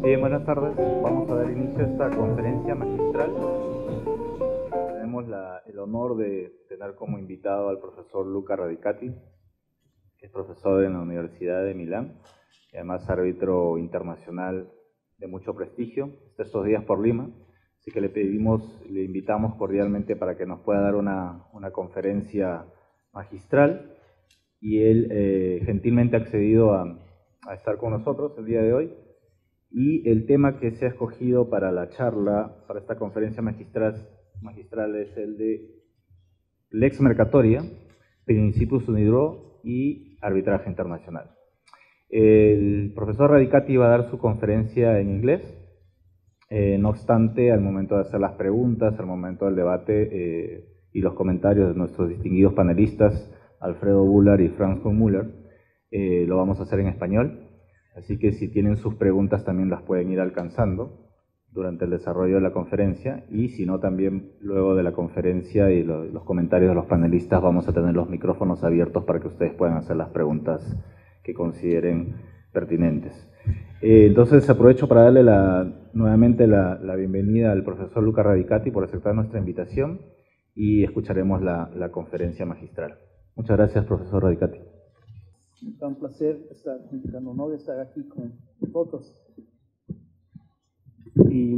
Bien, buenas tardes. Vamos a dar inicio a esta conferencia magistral. Tenemos el honor de tener como invitado al profesor Luca Radicati, que es profesor en la Universidad de Milán y además árbitro internacional de mucho prestigio. Está estos días por Lima, así que le invitamos cordialmente para que nos pueda dar una conferencia magistral, y él gentilmente ha accedido a estar con nosotros el día de hoy. Y el tema que se ha escogido para la charla, para esta conferencia magistral es el de Lex Mercatoria, Principius Unidro y Arbitraje Internacional. El profesor Radicati va a dar su conferencia en inglés. No obstante, al momento de hacer las preguntas, al momento del debate y los comentarios de nuestros distinguidos panelistas, Alfredo Bular y Franz von Müller, lo vamos a hacer en español. Así que si tienen sus preguntas también las pueden ir alcanzando durante el desarrollo de la conferencia, y si no, también luego de la conferencia y los comentarios de los panelistas vamos a tener los micrófonos abiertos para que ustedes puedan hacer las preguntas que consideren pertinentes. Entonces aprovecho para darle nuevamente la bienvenida al profesor Luca Radicati por aceptar nuestra invitación, y escucharemos la conferencia magistral. Muchas gracias, profesor Radicati. Es un placer un honor estar aquí con vosotros. Y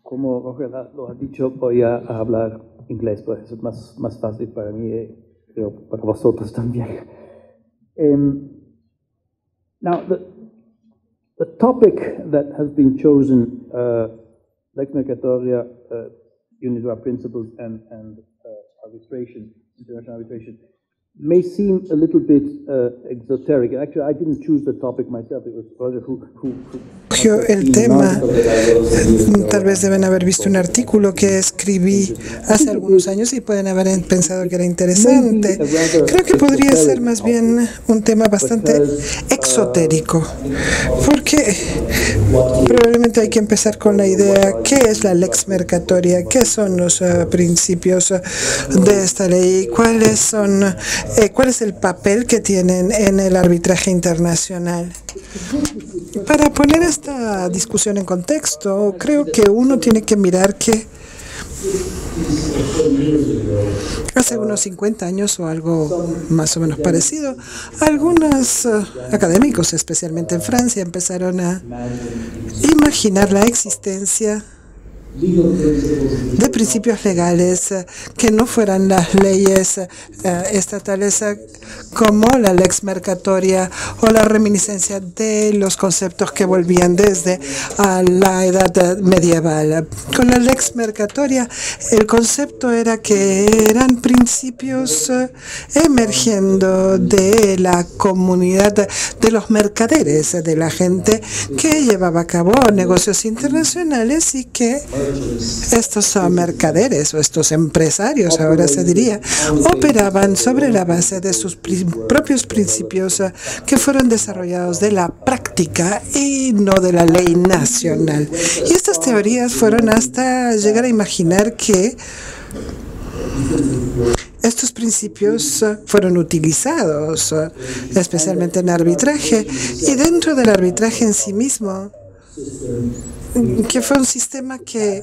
como Roger lo ha dicho, voy a hablar inglés, pues es más fácil para mí, creo para vosotros también. Now, the topic that has been chosen, Lex Mercatoria, Unidroit principles and arbitration, international arbitration, may seem a little bit exoteric. Actually, I didn't choose the topic myself. It was Roger who el tema. Tal vez deben haber visto un artículo que escribí hace algunos años y pueden haber pensado que era interesante. Creo que podría ser más bien un tema bastante exotérico, porque probablemente hay que empezar con la idea: ¿qué es la Lex Mercatoria? ¿Qué son los principios de esta ley? ¿Cuál es el papel que tienen en el arbitraje internacional? Para poner esta discusión en contexto, creo que uno tiene que mirar que hace unos 50 años o algo más o menos parecido, algunos académicos, especialmente en Francia, empezaron a imaginar la existencia de principios legales que no fueran las leyes estatales, como la Lex Mercatoria o la reminiscencia de los conceptos que volvían desde la edad medieval. Con la Lex Mercatoria, el concepto era que eran principios emergiendo de la comunidad de los mercaderes, de la gente que llevaba a cabo negocios internacionales, y que estos mercaderes o estos empresarios, ahora se diría, operaban sobre la base de sus propios principios que fueron desarrollados de la práctica y no de la ley nacional. Y estas teorías fueron hasta llegar a imaginar que estos principios fueron utilizados especialmente en arbitraje, y dentro del arbitraje en sí mismo, que fue un sistema que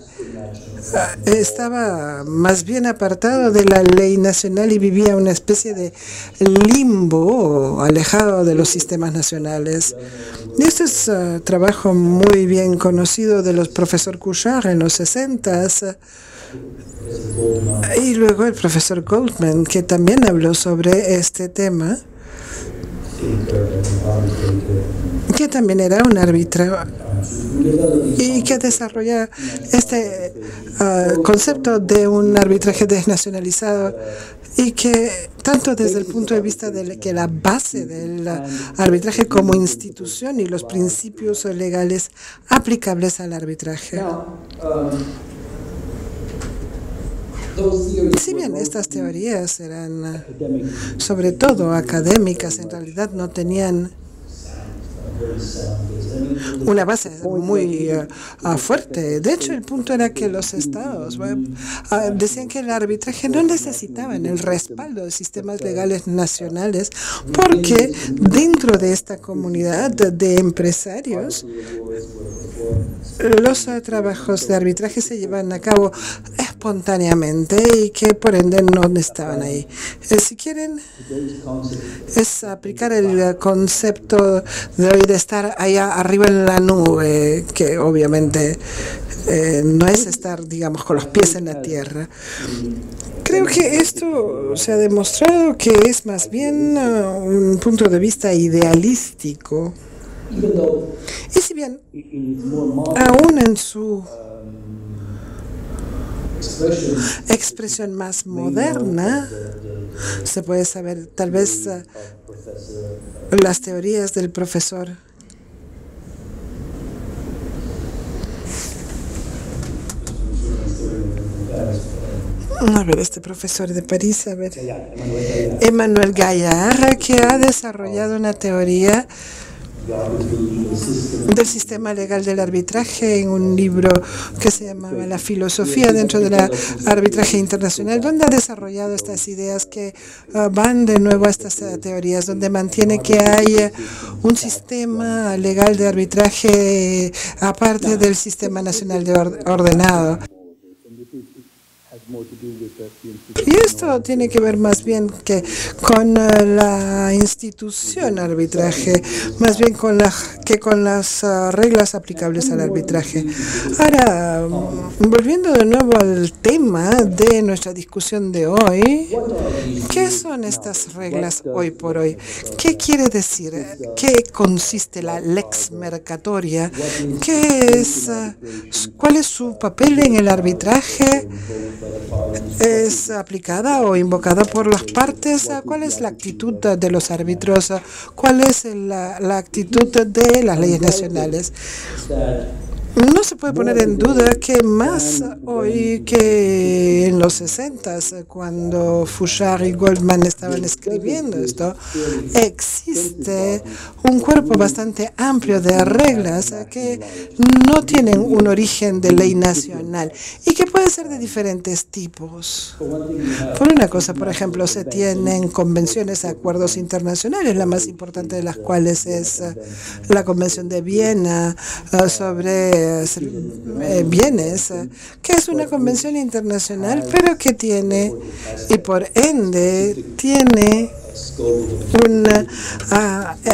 estaba más bien apartado de la ley nacional y vivía una especie de limbo alejado de los sistemas nacionales. Y este es un trabajo muy bien conocido de los profesor Couchard en los 60s, y luego el profesor Goldman, que también habló sobre este tema, que también era un árbitro y que desarrolla este concepto de un arbitraje desnacionalizado, y que tanto desde el punto de vista de que la base del arbitraje como institución y los principios legales aplicables al arbitraje. Si bien estas teorías eran sobre todo académicas, en realidad no tenían una base muy fuerte. De hecho, el punto era que los estados decían que el arbitraje no necesitaban el respaldo de sistemas legales nacionales porque dentro de esta comunidad de empresarios los trabajos de arbitraje se llevan a cabo espontáneamente y que por ende no estaban ahí. Si quieren, es aplicar el concepto de hoy de estar allá arriba en la nube, que obviamente no es estar, digamos, con los pies en la tierra. Creo que esto se ha demostrado que es más bien un punto de vista idealístico. Y si bien, aún en su expresión más moderna, se puede saber tal vez las teorías del profesor este profesor de París, Emmanuel Gaillard, que ha desarrollado una teoría del sistema legal del arbitraje en un libro que se llamaba La filosofía dentro del arbitraje internacional, donde ha desarrollado estas ideas que van de nuevo a estas teorías, donde mantiene que hay un sistema legal de arbitraje aparte del sistema nacional de ordenado. Y esto tiene que ver más bien que con la institución arbitraje, más bien con las reglas aplicables al arbitraje. Ahora, volviendo de nuevo al tema de nuestra discusión de hoy, ¿qué son estas reglas hoy por hoy? ¿Qué quiere decir? ¿Qué consiste la lex mercatoria? ¿Cuál es su papel en el arbitraje? ¿Es aplicada o invocada por las partes? ¿Cuál es la actitud de los árbitros? ¿Cuál es la actitud de las leyes nacionales? No se puede poner en duda que más hoy que en los 60s, cuando Fouchard y Goldman estaban escribiendo esto, existe un cuerpo bastante amplio de reglas que no tienen un origen de ley nacional y que pueden ser de diferentes tipos. Por una cosa, por ejemplo, se tienen convenciones, acuerdos internacionales, la más importante de las cuales es la Convención de Viena sobre bienes, que es una convención internacional, pero que tiene, y por ende, tiene un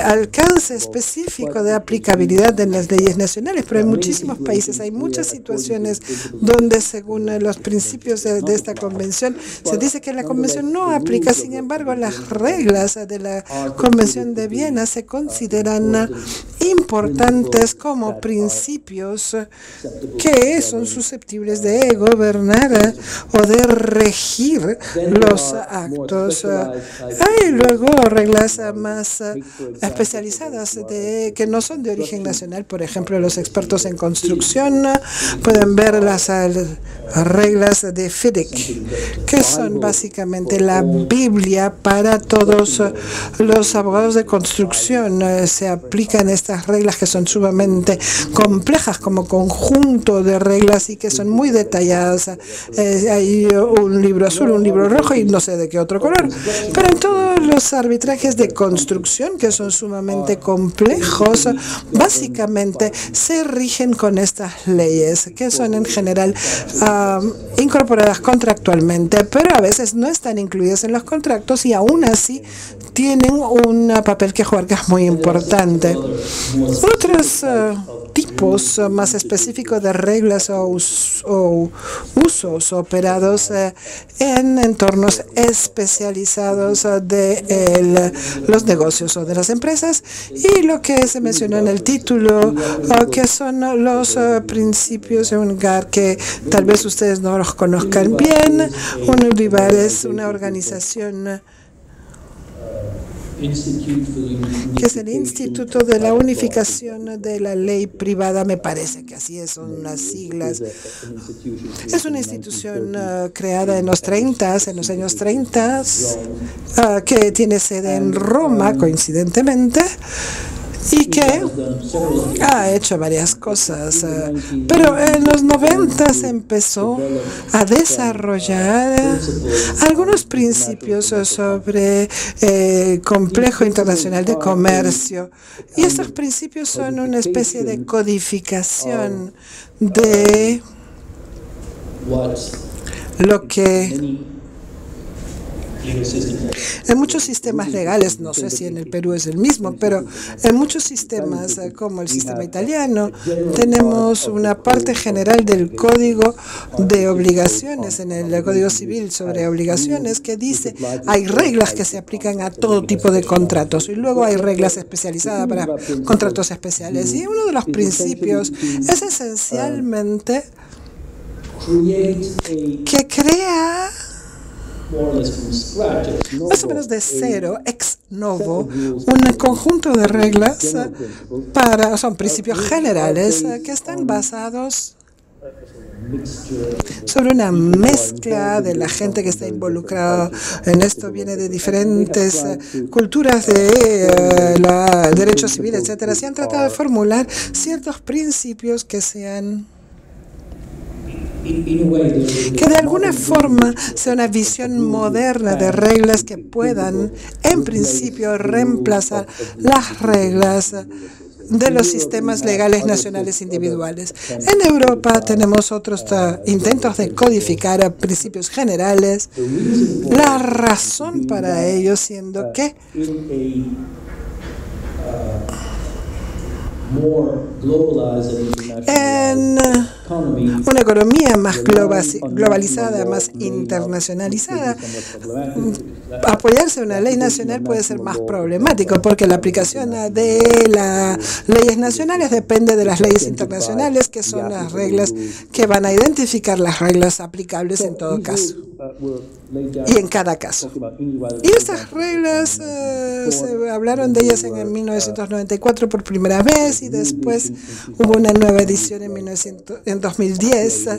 alcance específico de aplicabilidad en las leyes nacionales, pero en muchísimos países hay muchas situaciones donde, según los principios de esta convención, se dice que la convención no aplica. Sin embargo, las reglas de la Convención de Viena se consideran importantes como principios que son susceptibles de gobernar o de regir los actos. Hay luego reglas más especializadas que no son de origen nacional. Por ejemplo, los expertos en construcción pueden ver las reglas de FIDIC, que son básicamente la Biblia para todos los abogados de construcción. Se aplican estas reglas que son sumamente complejas como conjunto de reglas y que son muy detalladas. Hay un libro azul, un libro rojo y no sé de qué otro color. Pero en todos los arbitrajes de construcción, que son sumamente complejos, básicamente se rigen con estas leyes, que son en general incorporadas contractualmente, pero a veces no están incluidas en los contratos y aún así tienen un papel que jugar que es muy importante. Otros tipos más específicos de reglas o usos operados en entornos especializados de los negocios o de las empresas, y lo que se mencionó en el título, que son los principios de UNGAR, que tal vez ustedes no los conozcan bien. UNIVAR es una organización que es el Instituto de la Unificación de la Ley Privada, me parece que así es, son las siglas. Es una institución creada en los años 30, que tiene sede en Roma, coincidentemente, y que ha hecho varias cosas, pero en los 90 se empezó a desarrollar algunos principios sobre complejo internacional de comercio, y estos principios son una especie de codificación de lo que en muchos sistemas legales, no sé si en el Perú es el mismo, pero en muchos sistemas como el sistema italiano tenemos una parte general del código de obligaciones, en el Código Civil sobre obligaciones, que dice hay reglas que se aplican a todo tipo de contratos y luego hay reglas especializadas para contratos especiales. Y uno de los principios es esencialmente que crea más o menos de cero, ex novo, un conjunto de reglas son principios generales que están basados sobre una mezcla de la gente que está involucrada en esto, viene de diferentes culturas de derecho civil, etcétera. Se han tratado de formular ciertos principios que sean que de alguna forma sea una visión moderna de reglas que puedan, en principio, reemplazar las reglas de los sistemas legales nacionales individuales. En Europa tenemos otros intentos de codificar principios generales, la razón para ello siendo que en una economía más globalizada, más internacionalizada, apoyarse a una ley nacional puede ser más problemático porque la aplicación de las leyes nacionales depende de las leyes internacionales, que son las reglas que van a identificar las reglas aplicables en todo caso y en cada caso. Y estas reglas se hablaron de ellas en 1994 por primera vez, y después hubo una nueva edición en 2010,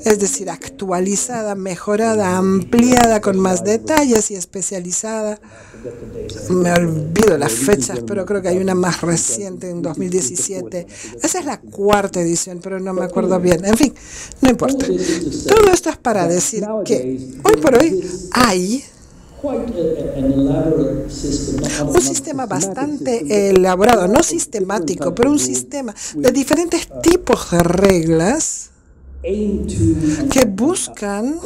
es decir, actualizada, mejorada, ampliada, con más detalles y especializada. Me olvido las fechas, pero creo que hay una más reciente en 2017. Esa es la cuarta edición, pero no me acuerdo bien. En fin, no importa. Todo esto es para decir que hoy por hoy hay un sistema bastante elaborado, no sistemático, pero un sistema de diferentes tipos de reglas que buscan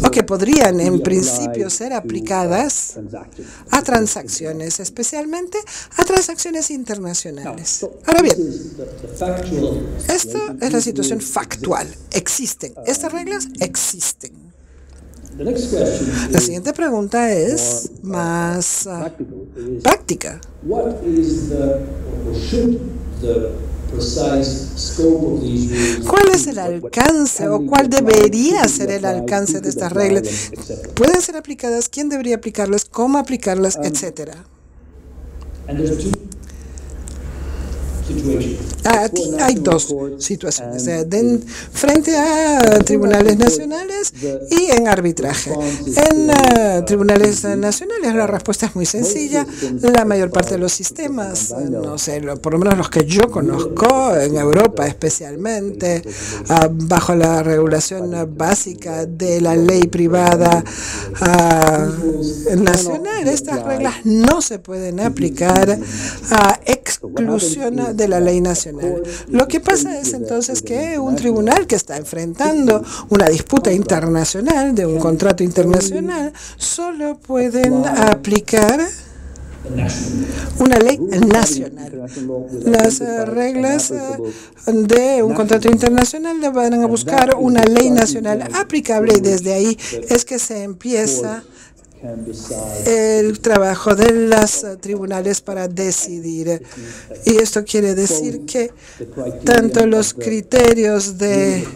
o que podrían en principio ser aplicadas a transacciones, especialmente a transacciones internacionales. Ahora bien, esto es la situación factual. Existen. Estas reglas existen. La siguiente pregunta es más práctica. ¿Cuál es el alcance o cuál debería ser el alcance de estas reglas? ¿Pueden ser aplicadas? ¿Quién debería aplicarlas? ¿Cómo aplicarlas? Etcétera. Aquí hay dos situaciones, frente a tribunales nacionales y en arbitraje. En tribunales nacionales la respuesta es muy sencilla. La mayor parte de los sistemas, no sé, por lo menos los que yo conozco, en Europa especialmente, bajo la regulación básica de la ley privada nacional, estas reglas no se pueden aplicar a exclusión de la ley nacional. Lo que pasa es entonces que un tribunal que está enfrentando una disputa internacional de un contrato internacional solo pueden aplicar una ley nacional. Las reglas de un contrato internacional van a buscar una ley nacional aplicable, y desde ahí es que se empieza el trabajo de los tribunales para decidir. Y esto quiere decir que tanto los criterios de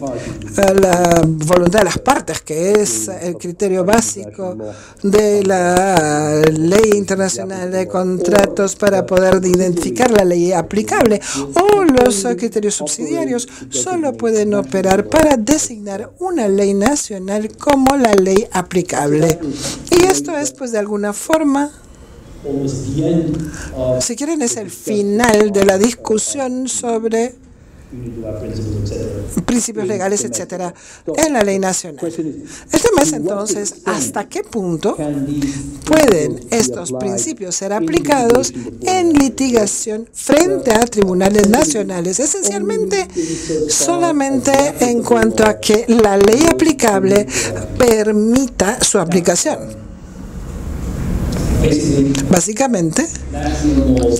la voluntad de las partes, que es el criterio básico de la ley internacional de contratos para poder identificar la ley aplicable, o los criterios subsidiarios, solo pueden operar para designar una ley nacional como la ley aplicable. Y esto es, pues, de alguna forma, Si quieren, es el final de la discusión sobre principios legales, etcétera, en la ley nacional. El tema es entonces hasta qué punto pueden estos principios ser aplicados en litigación frente a tribunales nacionales, esencialmente solamente en cuanto a que la ley aplicable permita su aplicación. Básicamente,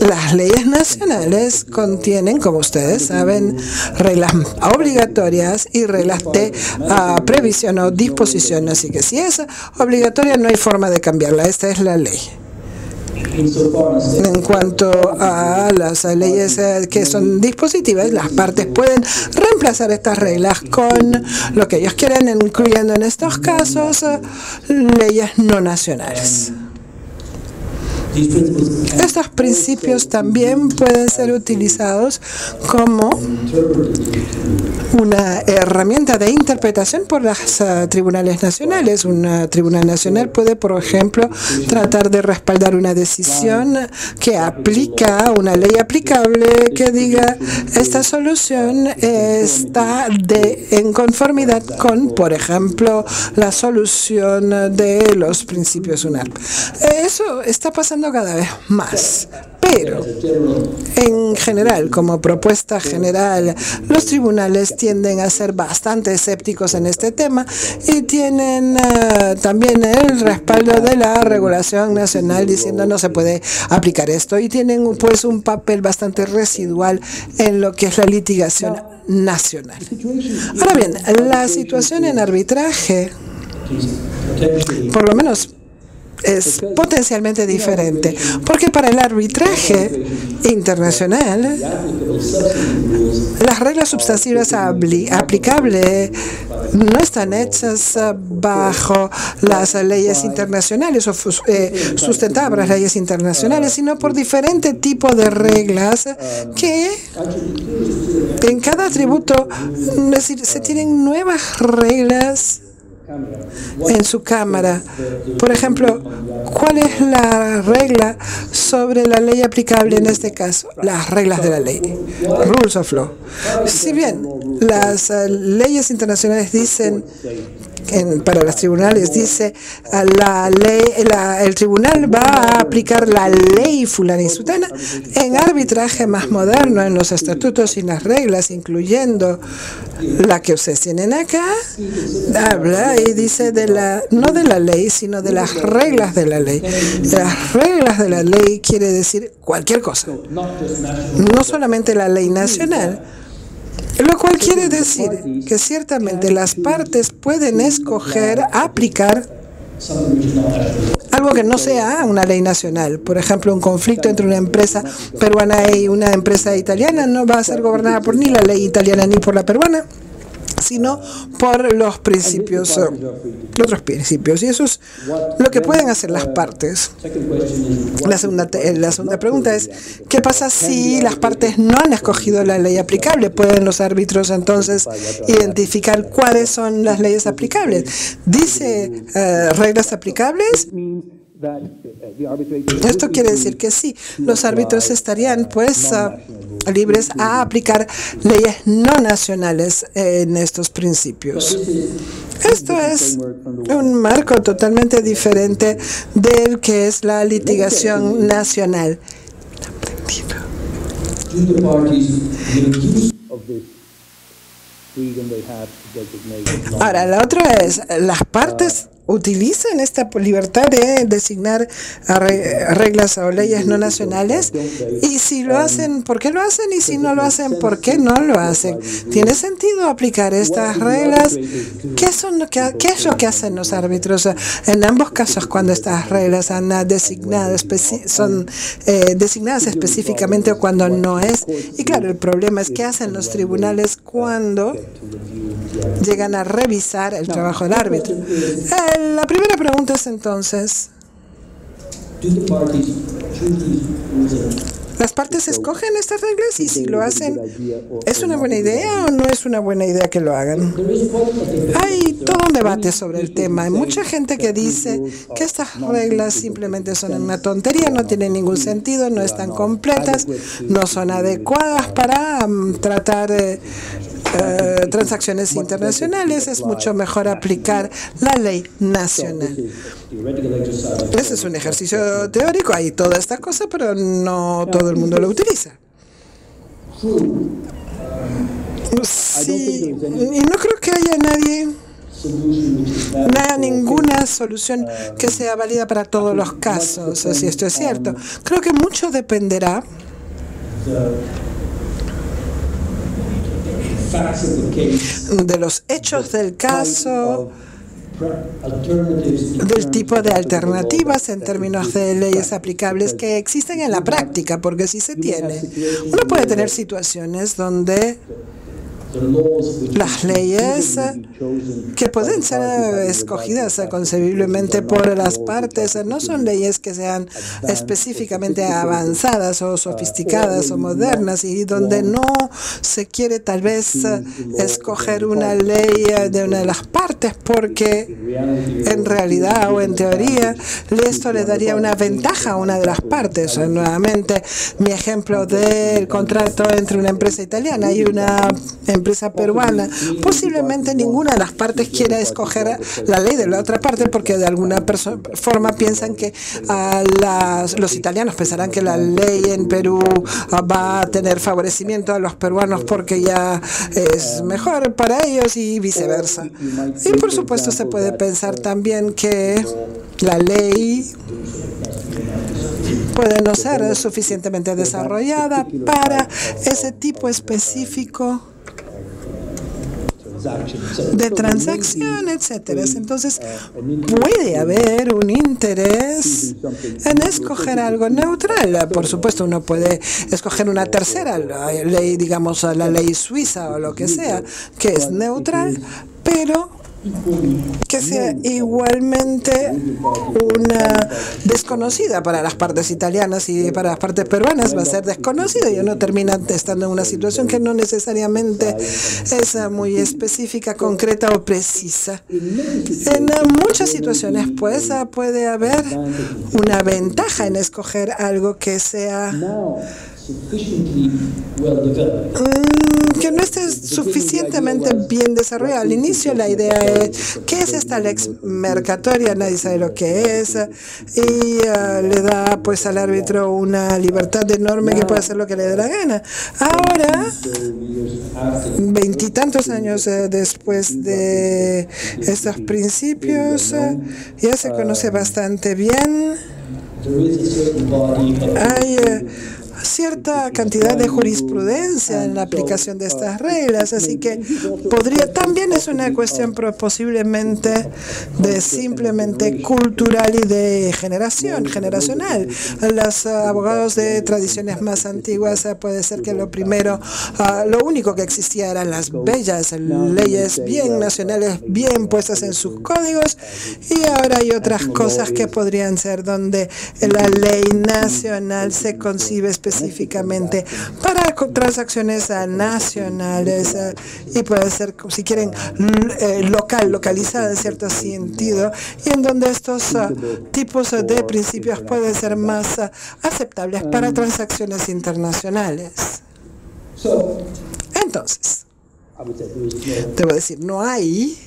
las leyes nacionales contienen, como ustedes saben, reglas obligatorias y reglas de previsión o disposición. Así que si es obligatoria, no hay forma de cambiarla. Esta es la ley. En cuanto a las leyes que son dispositivas, las partes pueden reemplazar estas reglas con lo que ellos quieren, incluyendo en estos casos leyes no nacionales. Estos principios también pueden ser utilizados como una herramienta de interpretación por los tribunales nacionales. Un tribunal nacional puede, por ejemplo, tratar de respaldar una decisión que aplica una ley aplicable que diga esta solución está en conformidad con, por ejemplo, la solución de los principios UNAR. Eso está pasando cada vez más, pero en general, como propuesta general, los tribunales tienden a ser bastante escépticos en este tema y tienen también el respaldo de la regulación nacional diciendo no se puede aplicar esto, y tienen pues un papel bastante residual en lo que es la litigación nacional. Ahora bien, la situación en arbitraje, por lo menos, es potencialmente diferente, porque para el arbitraje internacional las reglas sustantivas aplicables no están hechas bajo las leyes internacionales o sustentadas por las leyes internacionales, sino por diferente tipo de reglas que en cada tributo, es decir, se tienen nuevas reglas en su cámara. Por ejemplo, ¿cuál es la regla sobre la ley aplicable en este caso? Las reglas de la ley, rules of law. Si bien las leyes internacionales dicen, para los tribunales dice la ley, el tribunal va a aplicar la ley fulana y sutana, en arbitraje más moderno, en los estatutos y las reglas, incluyendo la que ustedes tienen acá, habla y dice no de la ley, sino de las reglas de la ley. Las reglas de la ley quiere decir cualquier cosa, no solamente la ley nacional. Lo cual quiere decir que ciertamente las partes pueden escoger aplicar algo que no sea una ley nacional. Por ejemplo, un conflicto entre una empresa peruana y una empresa italiana no va a ser gobernada por ni la ley italiana ni por la peruana, sino por los principios, otros principios. Y eso es lo que pueden hacer las partes. La segunda pregunta es, ¿qué pasa si las partes no han escogido la ley aplicable? ¿Pueden los árbitros entonces identificar cuáles son las leyes aplicables? ¿Dice reglas aplicables? Esto quiere decir que sí, los árbitros estarían pues libres a aplicar leyes no nacionales en estos principios. Esto es un marco totalmente diferente del que es la litigación nacional. Ahora, la otra es, las partes utilizan esta libertad de designar reglas o leyes no nacionales, y si lo hacen, ¿por qué lo hacen? Y si no lo hacen, ¿por qué no lo hacen? ¿Tiene sentido aplicar estas reglas? ¿Qué es lo que hacen los árbitros en ambos casos cuando estas reglas son designadas específicamente o cuando no es? Y claro, el problema es qué hacen los tribunales cuando llegan a revisar el trabajo del árbitro. La primera pregunta es entonces, Las partes escogen estas reglas y si lo hacen, ¿es una buena idea o no es una buena idea que lo hagan? Hay todo un debate sobre el tema. Hay mucha gente que dice que estas reglas simplemente son una tontería, no tienen ningún sentido, no están completas, no son adecuadas para tratar transacciones internacionales. Es mucho mejor aplicar la ley nacional. Ese es un ejercicio teórico, hay toda esta cosa, pero no todo el mundo lo utiliza. Sí, y no creo que haya ninguna solución que sea válida para todos los casos, si esto es cierto. Creo que mucho dependerá de los hechos del caso, del tipo de alternativas en términos de leyes aplicables que existen en la práctica, porque si se tiene, uno puede tener situaciones donde las leyes que pueden ser escogidas concebiblemente por las partes no son leyes que sean específicamente avanzadas o sofisticadas o modernas, y donde no se quiere tal vez escoger una ley de una de las partes porque en realidad o en teoría esto le daría una ventaja a una de las partes. Nuevamente, mi ejemplo del contrato entre una empresa italiana y una empresa peruana. Posiblemente ninguna de las partes quiera escoger la ley de la otra parte porque de alguna forma piensan que los italianos pensarán que la ley en Perú va a tener favorecimiento a los peruanos porque ya es mejor para ellos y viceversa. Y por supuesto se puede pensar también que la ley puede no ser suficientemente desarrollada para ese tipo específico de transacción, etcétera. Entonces, puede haber un interés en escoger algo neutral. Por supuesto, uno puede escoger una tercera ley, digamos, la ley suiza o lo que sea, que es neutral, pero que sea igualmente una desconocida para las partes italianas y para las partes peruanas va a ser desconocida y uno termina estando en una situación que no necesariamente es muy específica, concreta o precisa. En muchas situaciones, pues, puede haber una ventaja en escoger algo que sea que no esté suficientemente bien desarrollado. Al inicio la idea es, ¿qué es esta lex mercatoria? Nadie sabe lo que es y le da pues al árbitro una libertad enorme que puede hacer lo que le dé la gana. Ahora, veintitantos años después de estos principios, ya se conoce bastante bien. Hay cierta cantidad de jurisprudencia en la aplicación de estas reglas, así que también es una cuestión posiblemente de simplemente cultural y de generacional. Los abogados de tradiciones más antiguas puede ser que lo único que existía eran las bellas leyes bien nacionales, bien puestas en sus códigos, y ahora hay otras cosas que podrían ser donde la ley nacional se concibe específicamente para transacciones nacionales y puede ser, si quieren, localizada en cierto sentido, y en donde estos tipos de principios pueden ser más aceptables para transacciones internacionales. Entonces, te voy a decir, no hay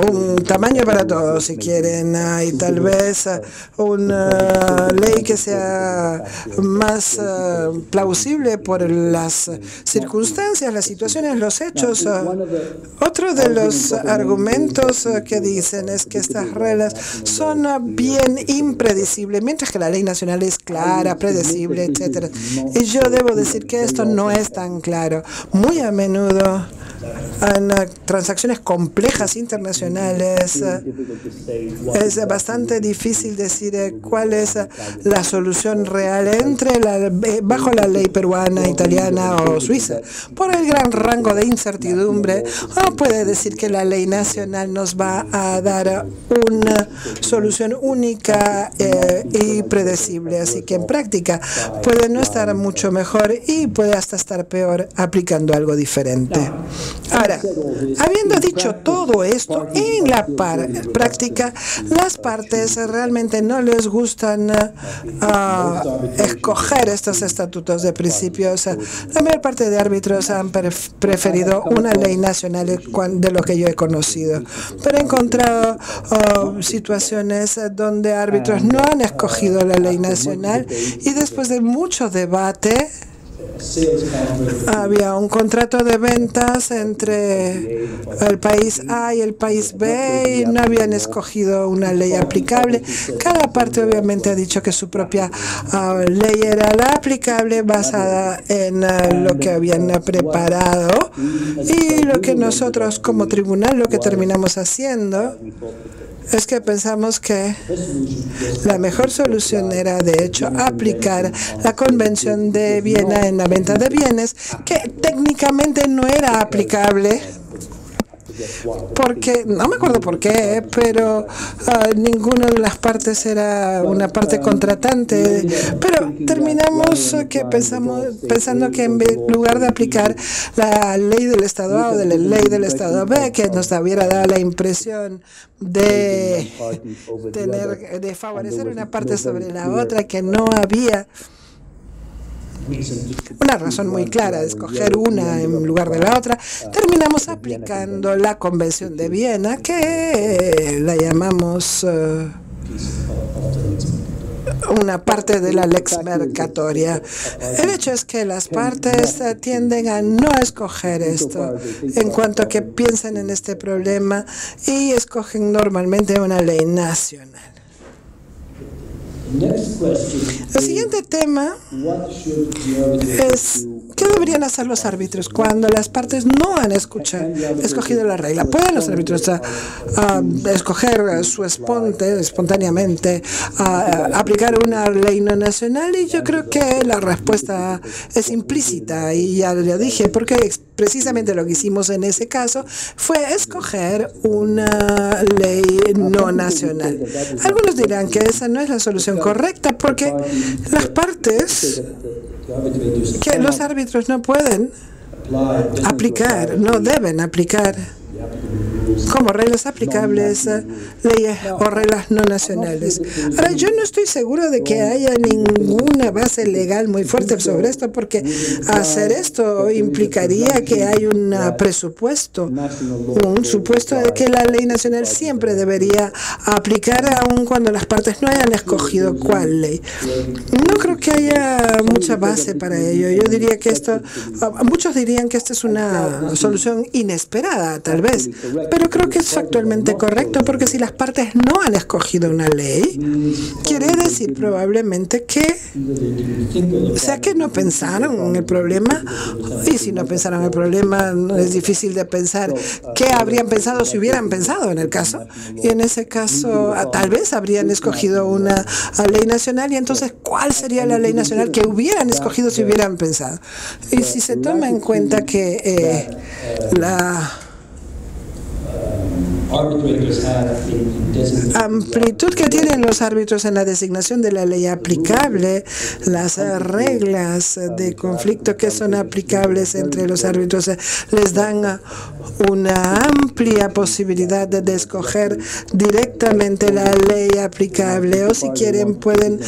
un tamaño para todos, si quieren. Hay tal vez una ley que sea más plausible por las circunstancias, las situaciones, los hechos. Otro de los argumentos que dicen es que estas reglas son bien impredecibles, mientras que la ley nacional es clara, predecible, etcétera. Y yo debo decir que esto no es tan claro. Muy a menudo en transacciones complejas internacionales es bastante difícil decir cuál es la solución real bajo la ley peruana, italiana o suiza. Por el gran rango de incertidumbre, uno puede decir que la ley nacional nos va a dar una solución única y predecible. Así que en práctica puede no estar mucho mejor y puede hasta estar peor aplicando algo diferente. Ahora, habiendo dicho todo esto, en la práctica, las partes realmente no les gustan escoger estos estatutos de principios. La mayor parte de árbitros han preferido una ley nacional de lo que yo he conocido, pero he encontrado situaciones donde árbitros no han escogido la ley nacional y después de mucho debate había un contrato de ventas entre el país A y el país B y no habían escogido una ley aplicable. Cada parte obviamente ha dicho que su propia ley era la aplicable basada en lo que habían preparado, y lo que nosotros como tribunal lo que terminamos haciendo es que pensamos que la mejor solución era, de hecho, aplicar la Convención de Viena en la venta de bienes, que técnicamente no era aplicable, porque, no me acuerdo por qué, pero ninguna de las partes era una parte contratante, pero terminamos pensando que en lugar de aplicar la ley del Estado A o de la ley del Estado B, que nos hubiera dado la impresión de favorecer una parte sobre la otra, que no había una razón muy clara de escoger una en lugar de la otra, terminamos aplicando la Convención de Viena, que la llamamos una parte de la lex mercatoria. El hecho es que las partes tienden a no escoger esto en cuanto a que piensan en este problema y escogen normalmente una ley nacional. El siguiente tema es ¿qué deberían hacer los árbitros cuando las partes no han escogido la regla? ¿Pueden los árbitros escoger espontáneamente aplicar una ley no nacional? Y yo creo que la respuesta es implícita, y ya lo dije, porque precisamente lo que hicimos en ese caso fue escoger una ley no nacional. Algunos dirán que esa no es la solución correcta, porque las partes, que los árbitros no pueden aplicar, no deben aplicar como reglas aplicables leyes o reglas no nacionales. Ahora, yo no estoy seguro de que haya ninguna base legal muy fuerte sobre esto, porque hacer esto implicaría que hay un presupuesto, un supuesto de que la ley nacional siempre debería aplicar aun cuando las partes no hayan escogido cuál ley. No creo que haya mucha base para ello. Yo diría que muchos dirían que esta es una solución inesperada, tal vez, pero creo que es factualmente correcto, porque si las partes no han escogido una ley, quiere decir probablemente que no pensaron en el problema, y si no pensaron en el problema, es difícil de pensar qué habrían pensado si hubieran pensado en el caso, y en ese caso tal vez habrían escogido una ley nacional, y entonces ¿cuál sería la ley nacional que hubieran escogido si hubieran pensado? Y si se toma en cuenta que la amplitud que tienen los árbitros en la designación de la ley aplicable, las reglas de conflicto que son aplicables entre los árbitros les dan una amplia posibilidad de escoger directamente la ley aplicable, o si quieren pueden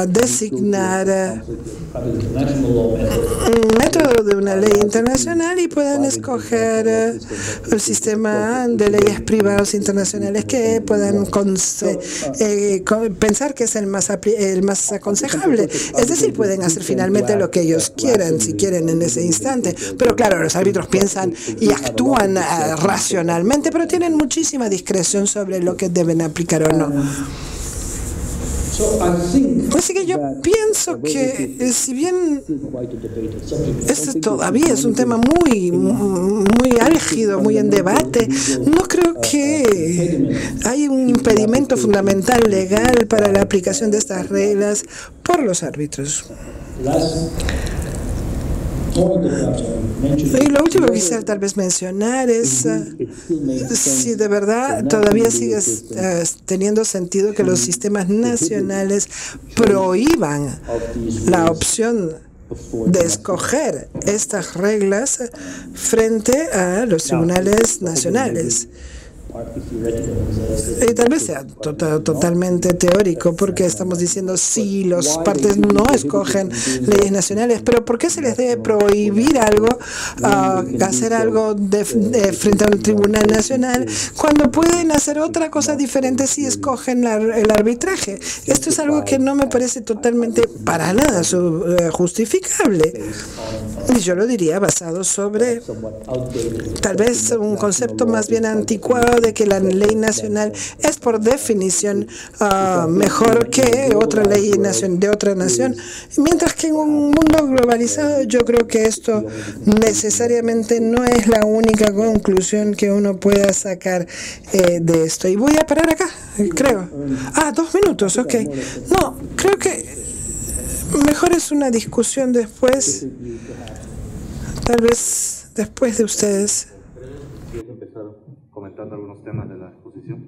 designar un método de una ley internacional y pueden escoger el sistema de leyes privadas internacionales que puedan pensar que es el más aconsejable. Es decir, pueden hacer finalmente lo que ellos quieran, si quieren, en ese instante. Pero claro, los árbitros piensan y actúan racionalmente, pero tienen muchísima discreción sobre lo que deben aplicar o no. Así que yo pienso que si bien este todavía es un tema muy álgido, muy en debate, no creo que hay un impedimento fundamental legal para la aplicación de estas reglas por los árbitros. Y lo último que quisiera tal vez mencionar es si de verdad todavía sigue teniendo sentido que los sistemas nacionales prohíban la opción de escoger estas reglas frente a los tribunales nacionales. Y tal vez sea totalmente teórico, porque estamos diciendo si los partes no escogen leyes nacionales, pero ¿por qué se les debe prohibir algo, hacer algo frente a un tribunal nacional, cuando pueden hacer otra cosa diferente si escogen el arbitraje? Esto es algo que no me parece totalmente para nada justificable. Y yo lo diría basado sobre tal vez un concepto más bien anticuado de que la ley nacional es por definición mejor que otra ley de otra nación, mientras que en un mundo globalizado yo creo que esto necesariamente no es la única conclusión que uno pueda sacar de esto. Y voy a parar acá, creo. 2 minutos, ok. No, creo que mejor es una discusión después, tal vez después de ustedes. ¿Quieres empezar comentando algunos temas de la exposición?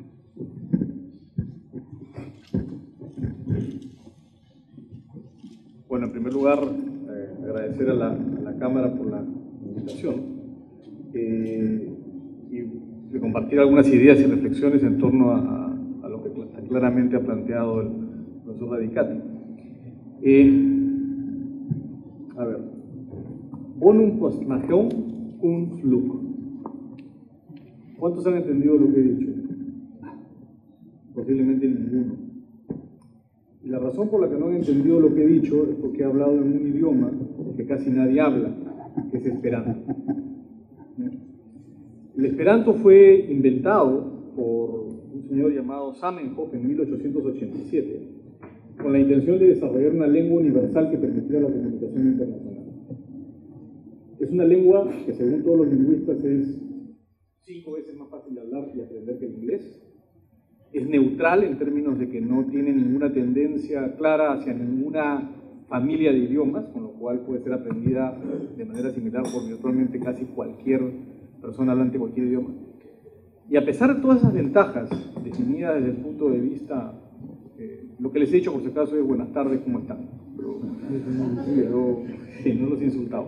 Bueno, en primer lugar, agradecer a la Cámara por la invitación y de compartir algunas ideas y reflexiones en torno a lo que claramente ha planteado el profesor Radicati. A ver, bonum post magium cum fluc. ¿Cuántos han entendido lo que he dicho? Posiblemente ninguno. Y la razón por la que no han entendido lo que he dicho es porque he hablado en un idioma que casi nadie habla, que es Esperanto. El Esperanto fue inventado por un señor llamado Zamenhof en 1887, con la intención de desarrollar una lengua universal que permitiera la comunicación internacional. Es una lengua que, según todos los lingüistas, es 5 veces más fácil de hablar y aprender que el inglés. Es neutral en términos de que no tiene ninguna tendencia clara hacia ninguna familia de idiomas, con lo cual puede ser aprendida de manera similar por virtualmente casi cualquier persona hablante cualquier idioma. Y a pesar de todas esas ventajas definidas desde el punto de vista, lo que les he dicho por si acaso es buenas tardes, ¿cómo están? Pero sí, no los he insultado.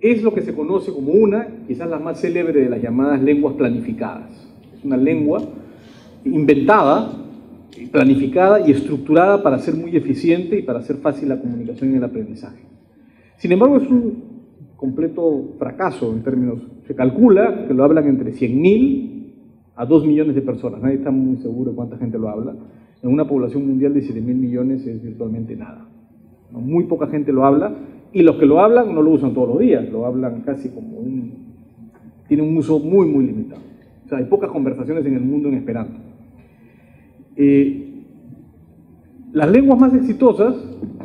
Es lo que se conoce como quizás la más célebre de las llamadas lenguas planificadas. Es una lengua inventada, planificada y estructurada para ser muy eficiente y para hacer fácil la comunicación y el aprendizaje. Sin embargo, es un completo fracaso en términos, se calcula que lo hablan entre 100.000 a 2 millones de personas. Nadie está muy seguro de cuánta gente lo habla. En una población mundial de 7.000 millones es virtualmente nada. Muy poca gente lo habla. Y los que lo hablan no lo usan todos los días, lo hablan casi como tiene un uso muy, muy limitado. O sea, hay pocas conversaciones en el mundo en Esperanto. Las lenguas más exitosas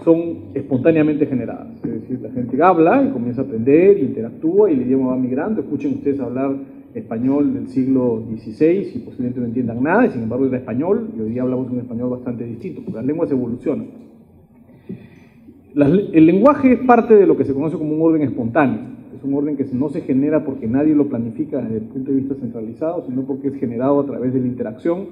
son espontáneamente generadas, es decir, la gente habla y comienza a aprender, interactúa y el idioma va migrando. Escuchen ustedes hablar español del siglo XVI y posiblemente no entiendan nada, y sin embargo era español, y hoy día hablamos un español bastante distinto, porque las lenguas evolucionan. El lenguaje es parte de lo que se conoce como un orden espontáneo. Es un orden que no se genera porque nadie lo planifica desde el punto de vista centralizado, sino porque es generado a través de la interacción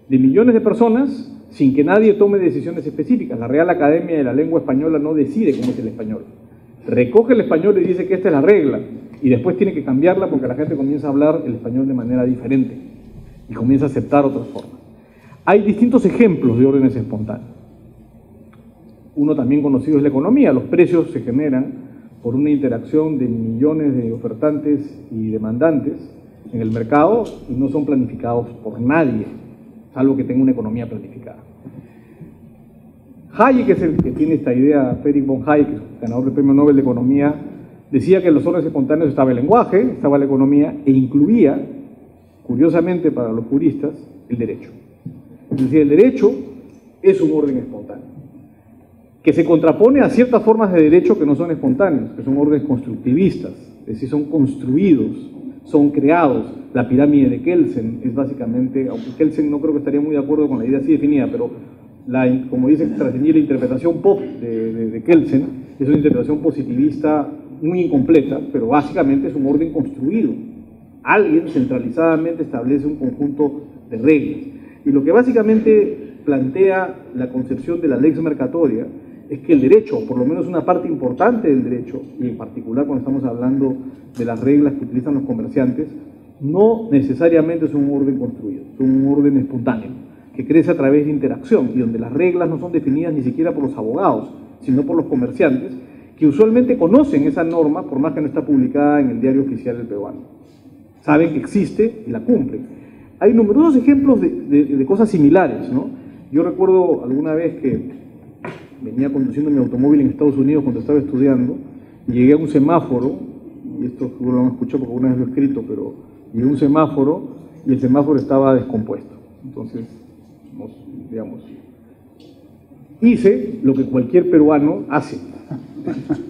de millones de personas sin que nadie tome decisiones específicas. La Real Academia de la Lengua Española no decide cómo es el español. Recoge el español y dice que esta es la regla, y después tiene que cambiarla porque la gente comienza a hablar el español de manera diferente y comienza a aceptar otras formas. Hay distintos ejemplos de órdenes espontáneos. Uno también conocido es la economía. Los precios se generan por una interacción de millones de ofertantes y demandantes en el mercado y no son planificados por nadie, salvo que tenga una economía planificada. Hayek es el que tiene esta idea, Friedrich von Hayek, ganador del Premio Nobel de Economía, decía que en los órdenes espontáneos estaba el lenguaje, estaba la economía e incluía, curiosamente para los juristas, el derecho. Es decir, el derecho es un orden espontáneo, que se contrapone a ciertas formas de derecho que no son espontáneos, que son órdenes constructivistas, es decir, son construidos, son creados. La pirámide de Kelsen es básicamente, aunque Kelsen no creo que estaría muy de acuerdo con la idea así definida, pero como dice Trascendir, la interpretación pop de Kelsen es una interpretación positivista muy incompleta, pero básicamente es un orden construido. Alguien centralizadamente establece un conjunto de reglas. Y lo que básicamente plantea la concepción de la lex mercatoria es que el derecho, por lo menos una parte importante del derecho, y en particular cuando estamos hablando de las reglas que utilizan los comerciantes, no necesariamente es un orden construido, es un orden espontáneo, que crece a través de interacción, y donde las reglas no son definidas ni siquiera por los abogados, sino por los comerciantes, que usualmente conocen esa norma, por más que no está publicada en el diario oficial del peruano. Saben que existe y la cumplen. Hay numerosos ejemplos de cosas similares, ¿no? Yo recuerdo alguna vez que venía conduciendo mi automóvil en Estados Unidos cuando estaba estudiando, y llegué a un semáforo, y esto seguro lo han escuchado porque alguna vez lo he escrito, pero llegué a un semáforo y el semáforo estaba descompuesto. Entonces, digamos, hice lo que cualquier peruano hace.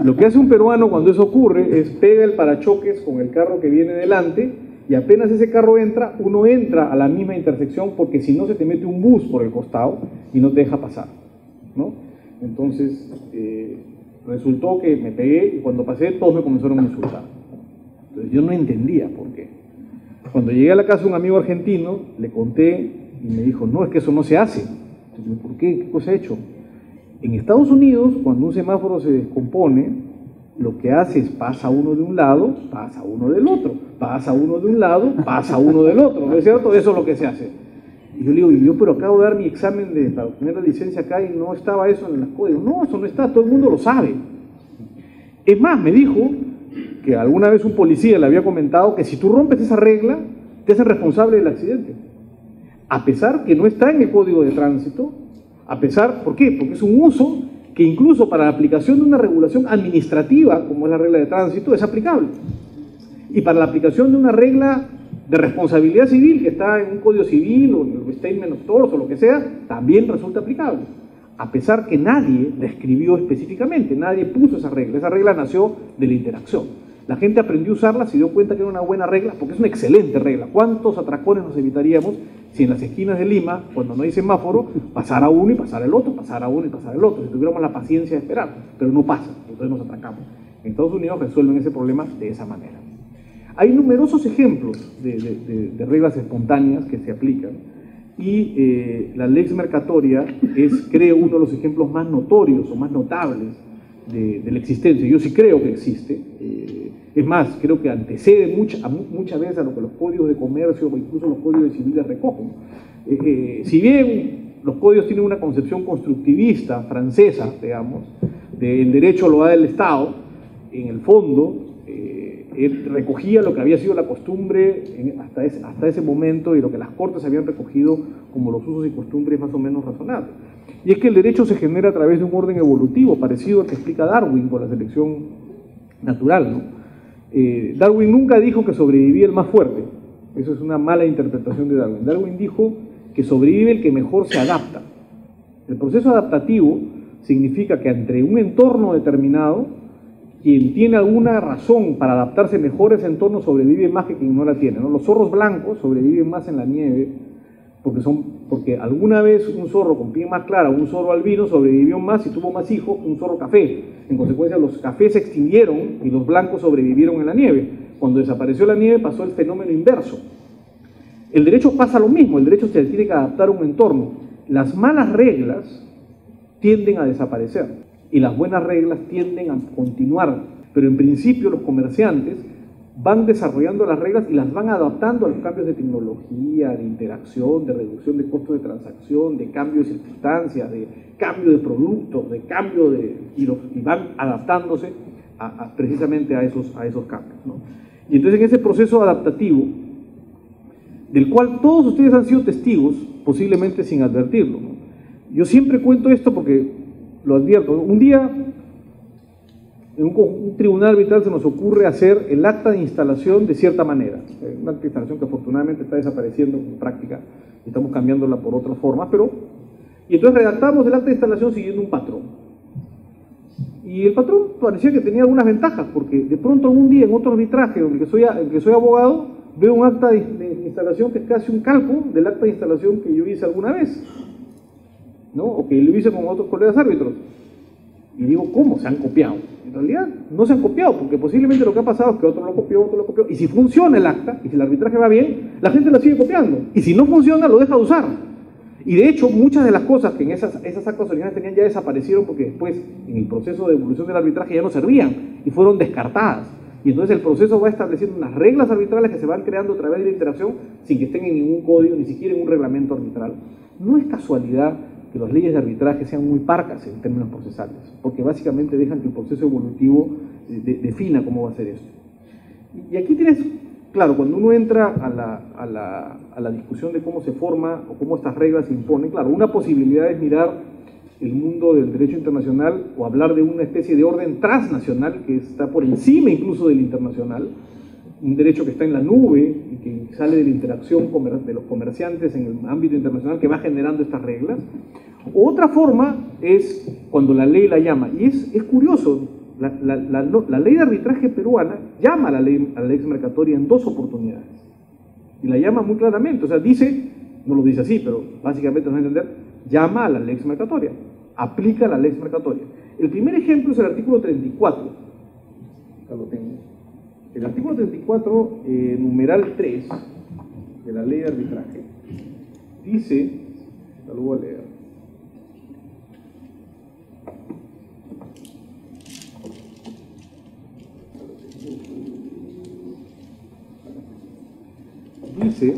Lo que hace un peruano cuando eso ocurre es pega el parachoques con el carro que viene delante, y apenas ese carro entra, uno entra a la misma intersección, porque si no se te mete un bus por el costado y no te deja pasar, ¿no? Entonces, resultó que me pegué, y cuando pasé todos me comenzaron a insultar. Entonces yo no entendía por qué. Cuando llegué a la casa de un amigo argentino, le conté y me dijo, no, es que eso no se hace. Entonces, ¿por qué? ¿Qué cosa he hecho? En Estados Unidos, cuando un semáforo se descompone, lo que hace es pasa uno de un lado, pasa uno del otro, pasa uno de un lado, pasa uno del otro, ¿no es cierto? Eso es lo que se hace. Y yo le digo, pero acabo de dar mi examen para obtener la licencia acá y no estaba eso en las códigos. No, eso no está, todo el mundo lo sabe. Es más, me dijo que alguna vez un policía le había comentado que si tú rompes esa regla, te hacen responsable del accidente. A pesar que no está en el código de tránsito, a pesar, ¿por qué? Porque es un uso que incluso para la aplicación de una regulación administrativa, como es la regla de tránsito, es aplicable. Y para la aplicación de una regla de responsabilidad civil, que está en un código civil o en el Statement of Torts o lo que sea, también resulta aplicable. A pesar que nadie la escribió específicamente, nadie puso esa regla nació de la interacción. La gente aprendió a usarla, se dio cuenta que era una buena regla, porque es una excelente regla. ¿Cuántos atracones nos evitaríamos si en las esquinas de Lima, cuando no hay semáforo, pasara uno y pasara el otro, pasara uno y pasara el otro? Si tuviéramos la paciencia de esperar, pero no pasa, entonces nos atracamos. En Estados Unidos resuelven ese problema de esa manera. Hay numerosos ejemplos de reglas espontáneas que se aplican, y la lex mercatoria es, creo, uno de los ejemplos más notorios o más notables de la existencia. Yo sí creo que existe. Es más, creo que antecede muchas veces a lo que los códigos de comercio o incluso los códigos civiles recogen. Si bien los códigos tienen una concepción constructivista francesa, digamos, del derecho lo da el Estado, en el fondo él recogía lo que había sido la costumbre hasta ese momento y lo que las Cortes habían recogido como los usos y costumbres más o menos razonables. Y es que el derecho se genera a través de un orden evolutivo parecido al que explica Darwin con la selección natural, ¿no? Darwin nunca dijo que sobrevivía el más fuerte. Eso es una mala interpretación de Darwin. Darwin dijo que sobrevive el que mejor se adapta. El proceso adaptativo significa que entre un entorno determinado, quien tiene alguna razón para adaptarse mejor a ese entorno sobrevive más que quien no la tiene, ¿no? Los zorros blancos sobreviven más en la nieve porque alguna vez un zorro con piel más clara, un zorro albino, sobrevivió más y tuvo más hijos que un zorro café. En consecuencia, los cafés se extinguieron y los blancos sobrevivieron en la nieve. Cuando desapareció la nieve pasó el fenómeno inverso. El derecho pasa lo mismo, el derecho se tiene que adaptar a un entorno. Las malas reglas tienden a desaparecer y las buenas reglas tienden a continuar, pero en principio los comerciantes van desarrollando las reglas y las van adaptando a los cambios de tecnología, de interacción, de reducción de costos de transacción, de cambio de circunstancias, de cambio de productos, de cambio y van adaptándose precisamente a esos cambios, ¿no? Y entonces en ese proceso adaptativo, del cual todos ustedes han sido testigos, posiblemente sin advertirlo, ¿no? Yo siempre cuento esto porque lo advierto. Un día en un tribunal arbitral se nos ocurre hacer el acta de instalación de cierta manera. Una acta de instalación que afortunadamente está desapareciendo en práctica, y estamos cambiándola por otras formas, y entonces redactamos el acta de instalación siguiendo un patrón. Y el patrón parecía que tenía algunas ventajas, porque de pronto algún día en otro arbitraje, en el que soy abogado, veo un acta de instalación que es casi un calco del acta de instalación que yo hice alguna vez, ¿no? O que lo hice con otros colegas árbitros. Y digo, ¿cómo? Se han copiado. En realidad no se han copiado, porque posiblemente lo que ha pasado es que otro lo copió, y si funciona el acta, y si el arbitraje va bien, la gente la sigue copiando. Y si no funciona, lo deja de usar. Y de hecho, muchas de las cosas que en esas actas originales tenían ya desaparecieron, porque después, en el proceso de evolución del arbitraje, ya no servían, y fueron descartadas. Y entonces el proceso va estableciendo unas reglas arbitrales que se van creando a través de la interacción, sin que estén en ningún código, ni siquiera en un reglamento arbitral. No es casualidad que las leyes de arbitraje sean muy parcas en términos procesales, porque básicamente dejan que el proceso evolutivo defina cómo va a ser esto. Y aquí tienes, claro, cuando uno entra a la discusión de cómo se forma o cómo estas reglas se imponen, claro, una posibilidad es mirar el mundo del derecho internacional o hablar de una especie de orden transnacional que está por encima incluso del internacional, un derecho que está en la nube y que sale de la interacción de los comerciantes en el ámbito internacional que va generando estas reglas. Otra forma es cuando la ley la llama, y es curioso, la ley de arbitraje peruana llama a la ley exmercatoria en dos oportunidades, y la llama muy claramente, o sea, dice, no lo dice así, pero básicamente nos va a entender, llama a la ley exmercatoria, aplica la ley exmercatoria. El primer ejemplo es el artículo 34, acá lo tengo. El artículo 34, numeral 3 de la ley de arbitraje, dice, lo voy a leer, dice,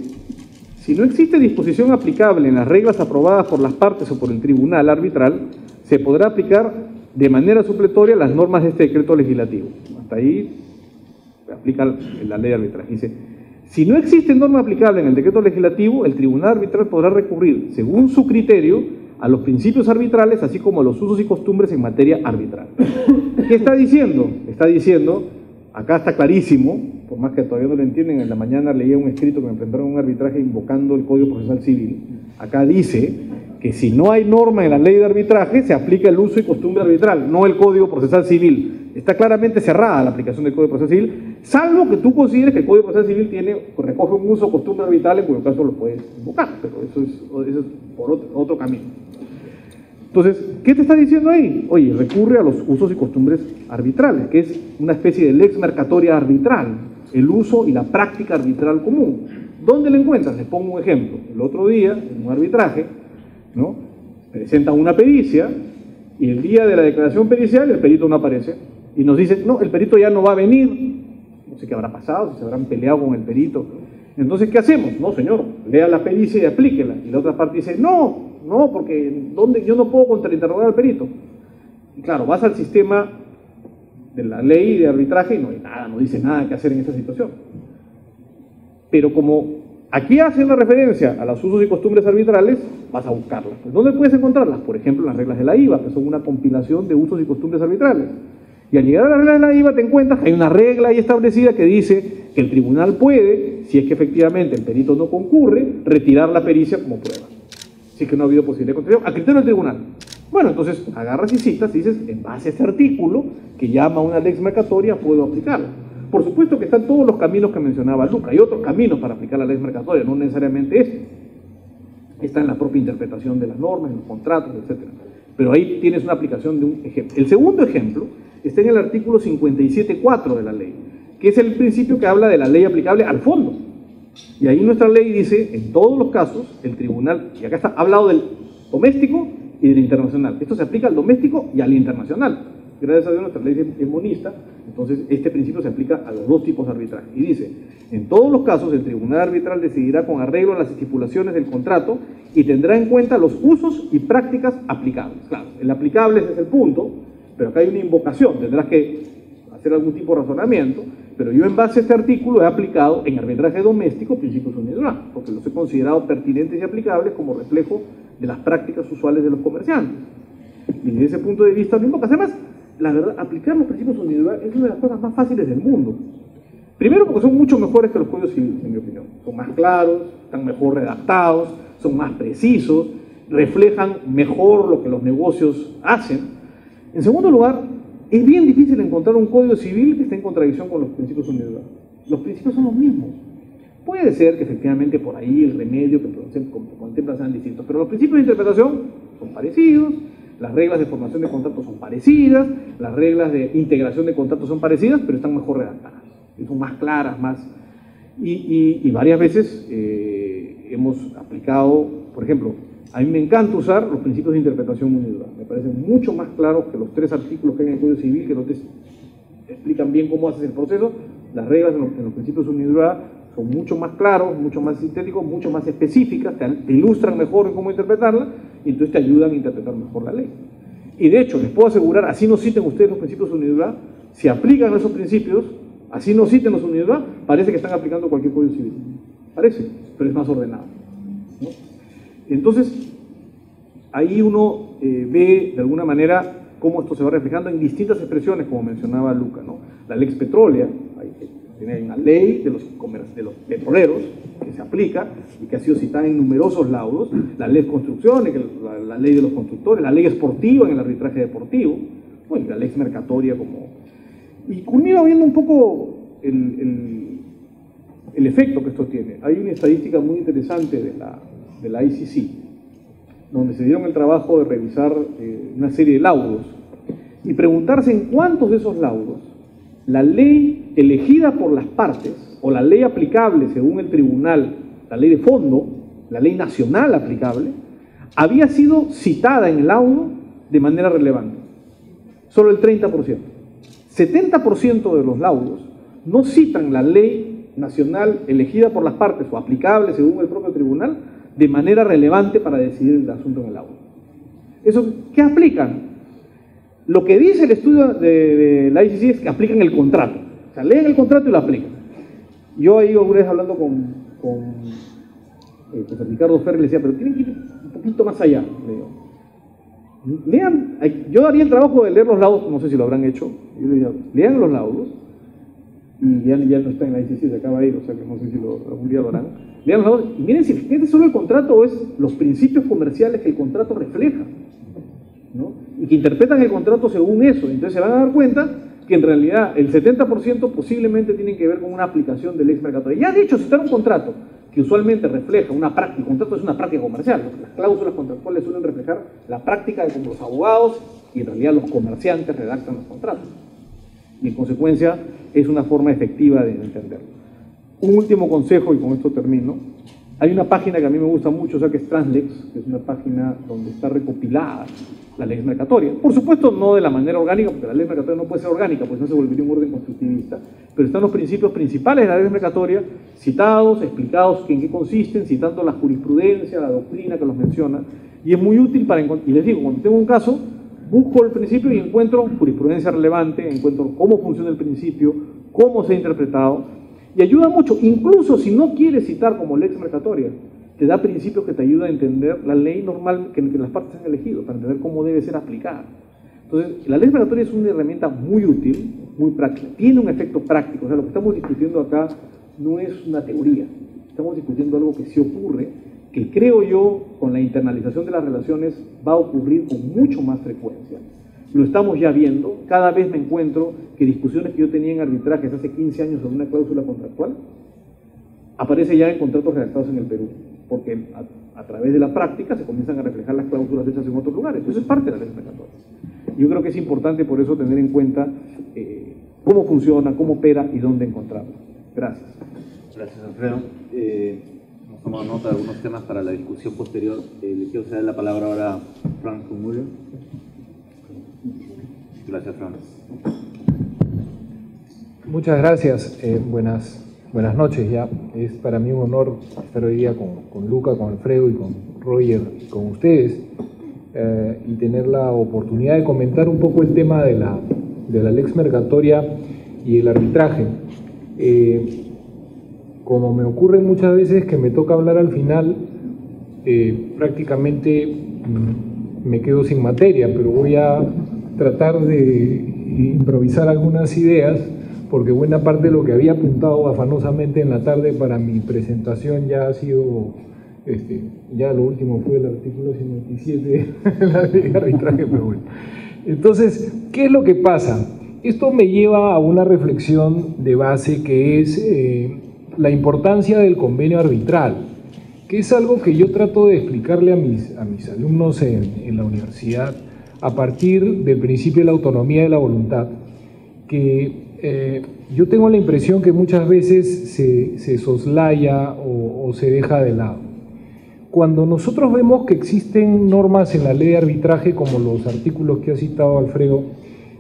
si no existe disposición aplicable en las reglas aprobadas por las partes o por el tribunal arbitral, se podrá aplicar de manera supletoria las normas de este decreto legislativo. Hasta ahí aplica la ley de arbitraje. Dice, si no existe norma aplicable en el decreto legislativo, el tribunal arbitral podrá recurrir, según su criterio, a los principios arbitrales, así como a los usos y costumbres en materia arbitral. ¿Qué está diciendo? Está diciendo, acá está clarísimo, por más que todavía no lo entienden, en la mañana leía un escrito que me presentaron en un arbitraje invocando el Código Procesal Civil. Acá dice que si no hay norma en la ley de arbitraje, se aplica el uso y costumbre arbitral, no el Código Procesal Civil. Está claramente cerrada la aplicación del Código Procesal Civil, salvo que tú consideres que el Código Procesal Civil recoge un uso o costumbre arbitral, en cuyo caso lo puedes invocar, pero eso es por otro camino. Entonces, ¿qué te está diciendo ahí? Oye, recurre a los usos y costumbres arbitrales, que es una especie de lex mercatoria arbitral, el uso y la práctica arbitral común. ¿Dónde lo encuentras? Les pongo un ejemplo. El otro día, en un arbitraje, ¿no?, presentan una pericia y el día de la declaración pericial el perito no aparece y nos dicen, no, el perito ya no va a venir. No sé qué habrá pasado, si se habrán peleado con el perito. Entonces, ¿qué hacemos? No, señor, lea la pericia y aplíquela. Y la otra parte dice, no, porque yo no puedo contrainterrogar al perito. Y claro, vas al sistema de la ley de arbitraje y no hay nada, no dice nada que hacer en esta situación. Pero como aquí hacen la referencia a los usos y costumbres arbitrales, vas a buscarlas. Pues, ¿dónde puedes encontrarlas? Por ejemplo, las reglas de la IVA, que son una compilación de usos y costumbres arbitrales. Y al llegar a las reglas de la IVA te encuentras que hay una regla ahí establecida que dice que el tribunal puede, si es que efectivamente el perito no concurre, retirar la pericia como prueba. Si es que no ha habido posibilidad de contradicción, a criterio del tribunal. Bueno, entonces agarras y citas y dices, en base a este artículo que llama una lex mercatoria, puedo aplicarla. Por supuesto que están todos los caminos que mencionaba Luca, hay otros caminos para aplicar la lex mercatoria, no necesariamente este. Está en la propia interpretación de las normas, en los contratos, etc. Pero ahí tienes una aplicación de un ejemplo. El segundo ejemplo está en el artículo 57.4 de la ley, que es el principio que habla de la ley aplicable al fondo. Y ahí nuestra ley dice, en todos los casos, el tribunal, y acá está hablado del doméstico y del internacional. Esto se aplica al doméstico y al internacional. Gracias a Dios nuestra ley es monista, entonces este principio se aplica a los dos tipos de arbitraje. Y dice, en todos los casos el tribunal arbitral decidirá con arreglo a las estipulaciones del contrato y tendrá en cuenta los usos y prácticas aplicables. Claro, el aplicable ese es el punto, pero acá hay una invocación, tendrás que hacer algún tipo de razonamiento, pero yo en base a este artículo he aplicado en arbitraje doméstico principios unilaterales, porque los he considerado pertinentes y aplicables como reflejo de las prácticas usuales de los comerciantes. Y desde ese punto de vista no invocas. Además, la verdad, aplicar los principios universales es una de las cosas más fáciles del mundo. Primero porque son mucho mejores que los códigos civiles, en mi opinión. Son más claros, están mejor redactados, son más precisos, reflejan mejor lo que los negocios hacen. En segundo lugar, es bien difícil encontrar un código civil que esté en contradicción con los principios universales. Los principios son los mismos. Puede ser que efectivamente por ahí el remedio que contemplan sean distintos, pero los principios de interpretación son parecidos, las reglas de formación de contratos son parecidas, las reglas de integración de contratos son parecidas, pero están mejor redactadas, son más claras, más... Y varias veces hemos aplicado, por ejemplo, a mí me encanta usar los principios de interpretación universal, me parecen mucho más claros que los 3 artículos que hay en el Código Civil, que no te explican bien cómo haces el proceso. Las reglas en los principios universales son mucho más claros, mucho más sintéticos, mucho más específicas, te ilustran mejor en cómo interpretarla y entonces te ayudan a interpretar mejor la ley. Y de hecho, les puedo asegurar, así no citen ustedes los principios universales, si aplican esos principios, así no citen los universales, parece que están aplicando cualquier código civil. Parece, pero es más ordenado, ¿no? Entonces, ahí uno ve de alguna manera cómo esto se va reflejando en distintas expresiones, como mencionaba Luca, ¿no? La lex petrolea, hay una ley de los petroleros que se aplica y que ha sido citada en numerosos laudos, la ley de construcciones, la ley de los constructores, la ley esportiva en el arbitraje deportivo, bueno, la lex mercatoria como... Y culmina viendo un poco el efecto que esto tiene. Hay una estadística muy interesante de la ICC, donde se dieron el trabajo de revisar una serie de laudos y preguntarse en cuántos de esos laudos la ley elegida por las partes o la ley aplicable según el tribunal, la ley de fondo, la ley nacional aplicable, había sido citada en el laudo de manera relevante. Solo el 30%. 70% de los laudos no citan la ley nacional elegida por las partes o aplicable según el propio tribunal de manera relevante para decidir el asunto en el laudo. ¿Eso qué aplican? Lo que dice el estudio de la ICC es que aplican el contrato. O sea, leen el contrato y lo aplican. Yo ahí alguna vez hablando con Ricardo Ferri le decía, pero tienen que ir un poquito más allá. Le digo. Lean, yo daría el trabajo de leer los laudos, no sé si lo habrán hecho. Yo le diría, lean los laudos, y ya no está en la ICC, se acaba de ir, o sea que no sé si algún día lo harán. Lean los laudos y miren si es solo el contrato o es los principios comerciales que el contrato refleja, ¿no? Y que interpretan el contrato según eso. Entonces se van a dar cuenta que en realidad el 70% posiblemente tienen que ver con una aplicación del lex mercatoria. Ya de hecho, citar un contrato que usualmente refleja una práctica, el contrato es una práctica comercial, las cláusulas contractuales suelen reflejar la práctica de cómo los abogados y en realidad los comerciantes redactan los contratos. Y en consecuencia es una forma efectiva de entenderlo. Un último consejo, y con esto termino. Hay una página que a mí me gusta mucho, o sea, que es Translex, que es una página donde está recopilada la ley mercatoria. Por supuesto, no de la manera orgánica, porque la ley mercatoria no puede ser orgánica, pues no se volvería un orden constructivista, pero están los principios principales de la ley mercatoria citados, explicados en qué consisten, citando la jurisprudencia, la doctrina que los menciona, y es muy útil para encontrar, y les digo, cuando tengo un caso, busco el principio y encuentro jurisprudencia relevante, encuentro cómo funciona el principio, cómo se ha interpretado, y ayuda mucho, incluso si no quieres citar como lex mercatoria, te da principios que te ayudan a entender la ley normal que las partes han elegido, para entender cómo debe ser aplicada. Entonces, la ley mercatoria es una herramienta muy útil, muy práctica, tiene un efecto práctico, o sea, lo que estamos discutiendo acá no es una teoría, estamos discutiendo algo que sí ocurre, que creo yo, con la internalización de las relaciones, va a ocurrir con mucho más frecuencia. Lo estamos ya viendo, cada vez me encuentro que discusiones que yo tenía en arbitrajes hace 15 años sobre una cláusula contractual, aparece ya en contratos redactados en el Perú, porque a través de la práctica se comienzan a reflejar las cláusulas hechas en otros lugares. Eso es parte de la ley mercatoria. Yo creo que es importante por eso tener en cuenta cómo funciona, cómo opera y dónde encontrarla. Gracias. Gracias, Alfredo. Hemos tomado nota de algunos temas para la discusión posterior. Le quiero ceder la palabra ahora a Frank Muller. Gracias, Frank. Muchas gracias. Buenas noches ya. Es para mí un honor estar hoy día con Luca, con Alfredo y con Roger y con ustedes y tener la oportunidad de comentar un poco el tema de la lex mercatoria y el arbitraje. Como me ocurre muchas veces que me toca hablar al final, prácticamente me quedo sin materia, pero voy a tratar de improvisar algunas ideas, porque buena parte de lo que había apuntado afanosamente en la tarde para mi presentación ya ha sido, ya lo último fue el artículo 57 de la ley de arbitraje, pero bueno. Entonces, ¿qué es lo que pasa? Esto me lleva a una reflexión de base que es la importancia del convenio arbitral, que es algo que yo trato de explicarle a mis alumnos en la universidad a partir del principio de la autonomía de la voluntad, que yo tengo la impresión que muchas veces se soslaya o se deja de lado. Cuando nosotros vemos que existen normas en la ley de arbitraje, como los artículos que ha citado Alfredo,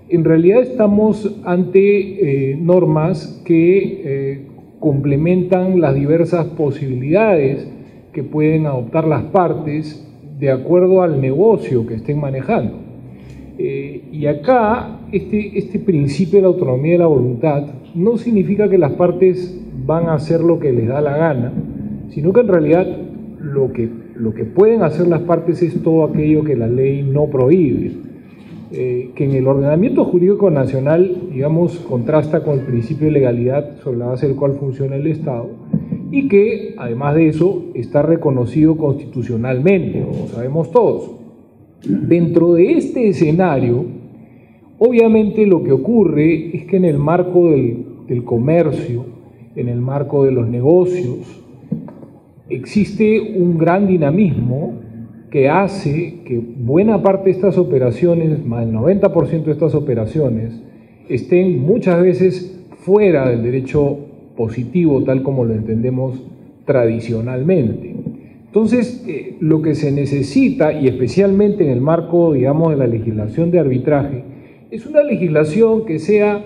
en realidad estamos ante normas que complementan las diversas posibilidades que pueden adoptar las partes de acuerdo al negocio que estén manejando. Y acá, este principio de la autonomía de la voluntad no significa que las partes van a hacer lo que les da la gana, sino que en realidad lo que pueden hacer las partes es todo aquello que la ley no prohíbe, que en el ordenamiento jurídico nacional, digamos, contrasta con el principio de legalidad sobre la base del cual funciona el Estado, y que, además de eso, está reconocido constitucionalmente, como sabemos todos. Dentro de este escenario, obviamente lo que ocurre es que en el marco del comercio, en el marco de los negocios, existe un gran dinamismo que hace que buena parte de estas operaciones, más del 90% de estas operaciones, estén muchas veces fuera del derecho positivo, tal como lo entendemos tradicionalmente. Entonces, lo que se necesita, y especialmente en el marco, digamos, de la legislación de arbitraje, es una legislación que sea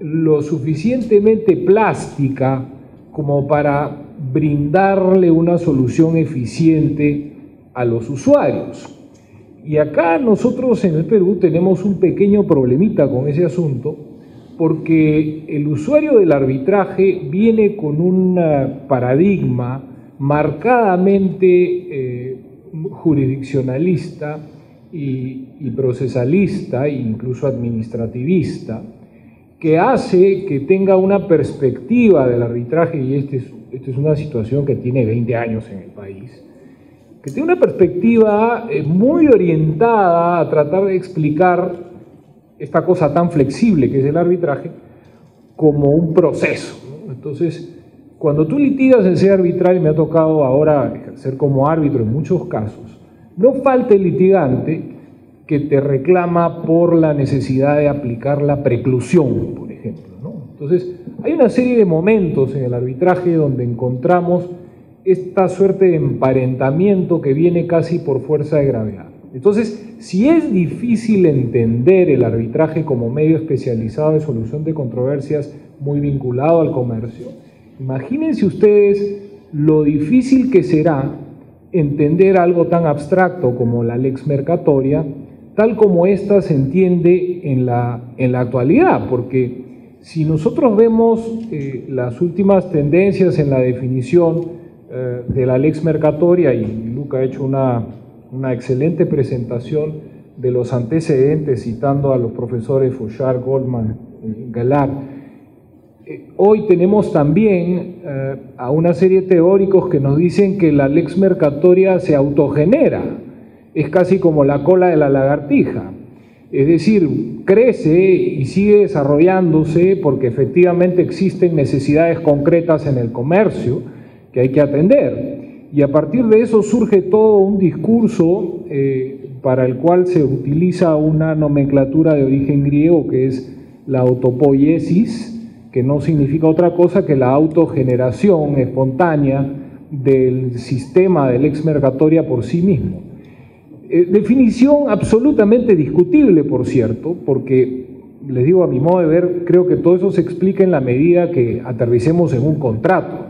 lo suficientemente plástica como para brindarle una solución eficiente a los usuarios. Y acá nosotros en el Perú tenemos un pequeño problemita con ese asunto, porque el usuario del arbitraje viene con un paradigma marcadamente jurisdiccionalista y procesalista e incluso administrativista, que hace que tenga una perspectiva del arbitraje, y esta es una situación que tiene 20 años en el país, que tiene una perspectiva muy orientada a tratar de explicar esta cosa tan flexible que es el arbitraje como un proceso, ¿no? Entonces, cuando tú litigas en sede arbitral, y me ha tocado ahora ejercer como árbitro en muchos casos, no falta el litigante que te reclama por la necesidad de aplicar la preclusión, por ejemplo, ¿no? Entonces, hay una serie de momentos en el arbitraje donde encontramos esta suerte de emparentamiento que viene casi por fuerza de gravedad. Entonces, si es difícil entender el arbitraje como medio especializado de solución de controversias muy vinculado al comercio, imagínense ustedes lo difícil que será entender algo tan abstracto como la lex mercatoria, tal como ésta se entiende en la actualidad, porque si nosotros vemos las últimas tendencias en la definición de la lex mercatoria, y Luca ha hecho una excelente presentación de los antecedentes citando a los profesores Fouchard, Goldman y Gallard, hoy tenemos también a una serie de teóricos que nos dicen que la lex mercatoria se autogenera, es casi como la cola de la lagartija, es decir, crece y sigue desarrollándose porque efectivamente existen necesidades concretas en el comercio que hay que atender, y a partir de eso surge todo un discurso para el cual se utiliza una nomenclatura de origen griego que es la autopoiesis, que no significa otra cosa que la autogeneración espontánea del sistema de lex mercatoria por sí mismo. Definición absolutamente discutible, por cierto, porque, les digo, a mi modo de ver, creo que todo eso se explica en la medida que aterricemos en un contrato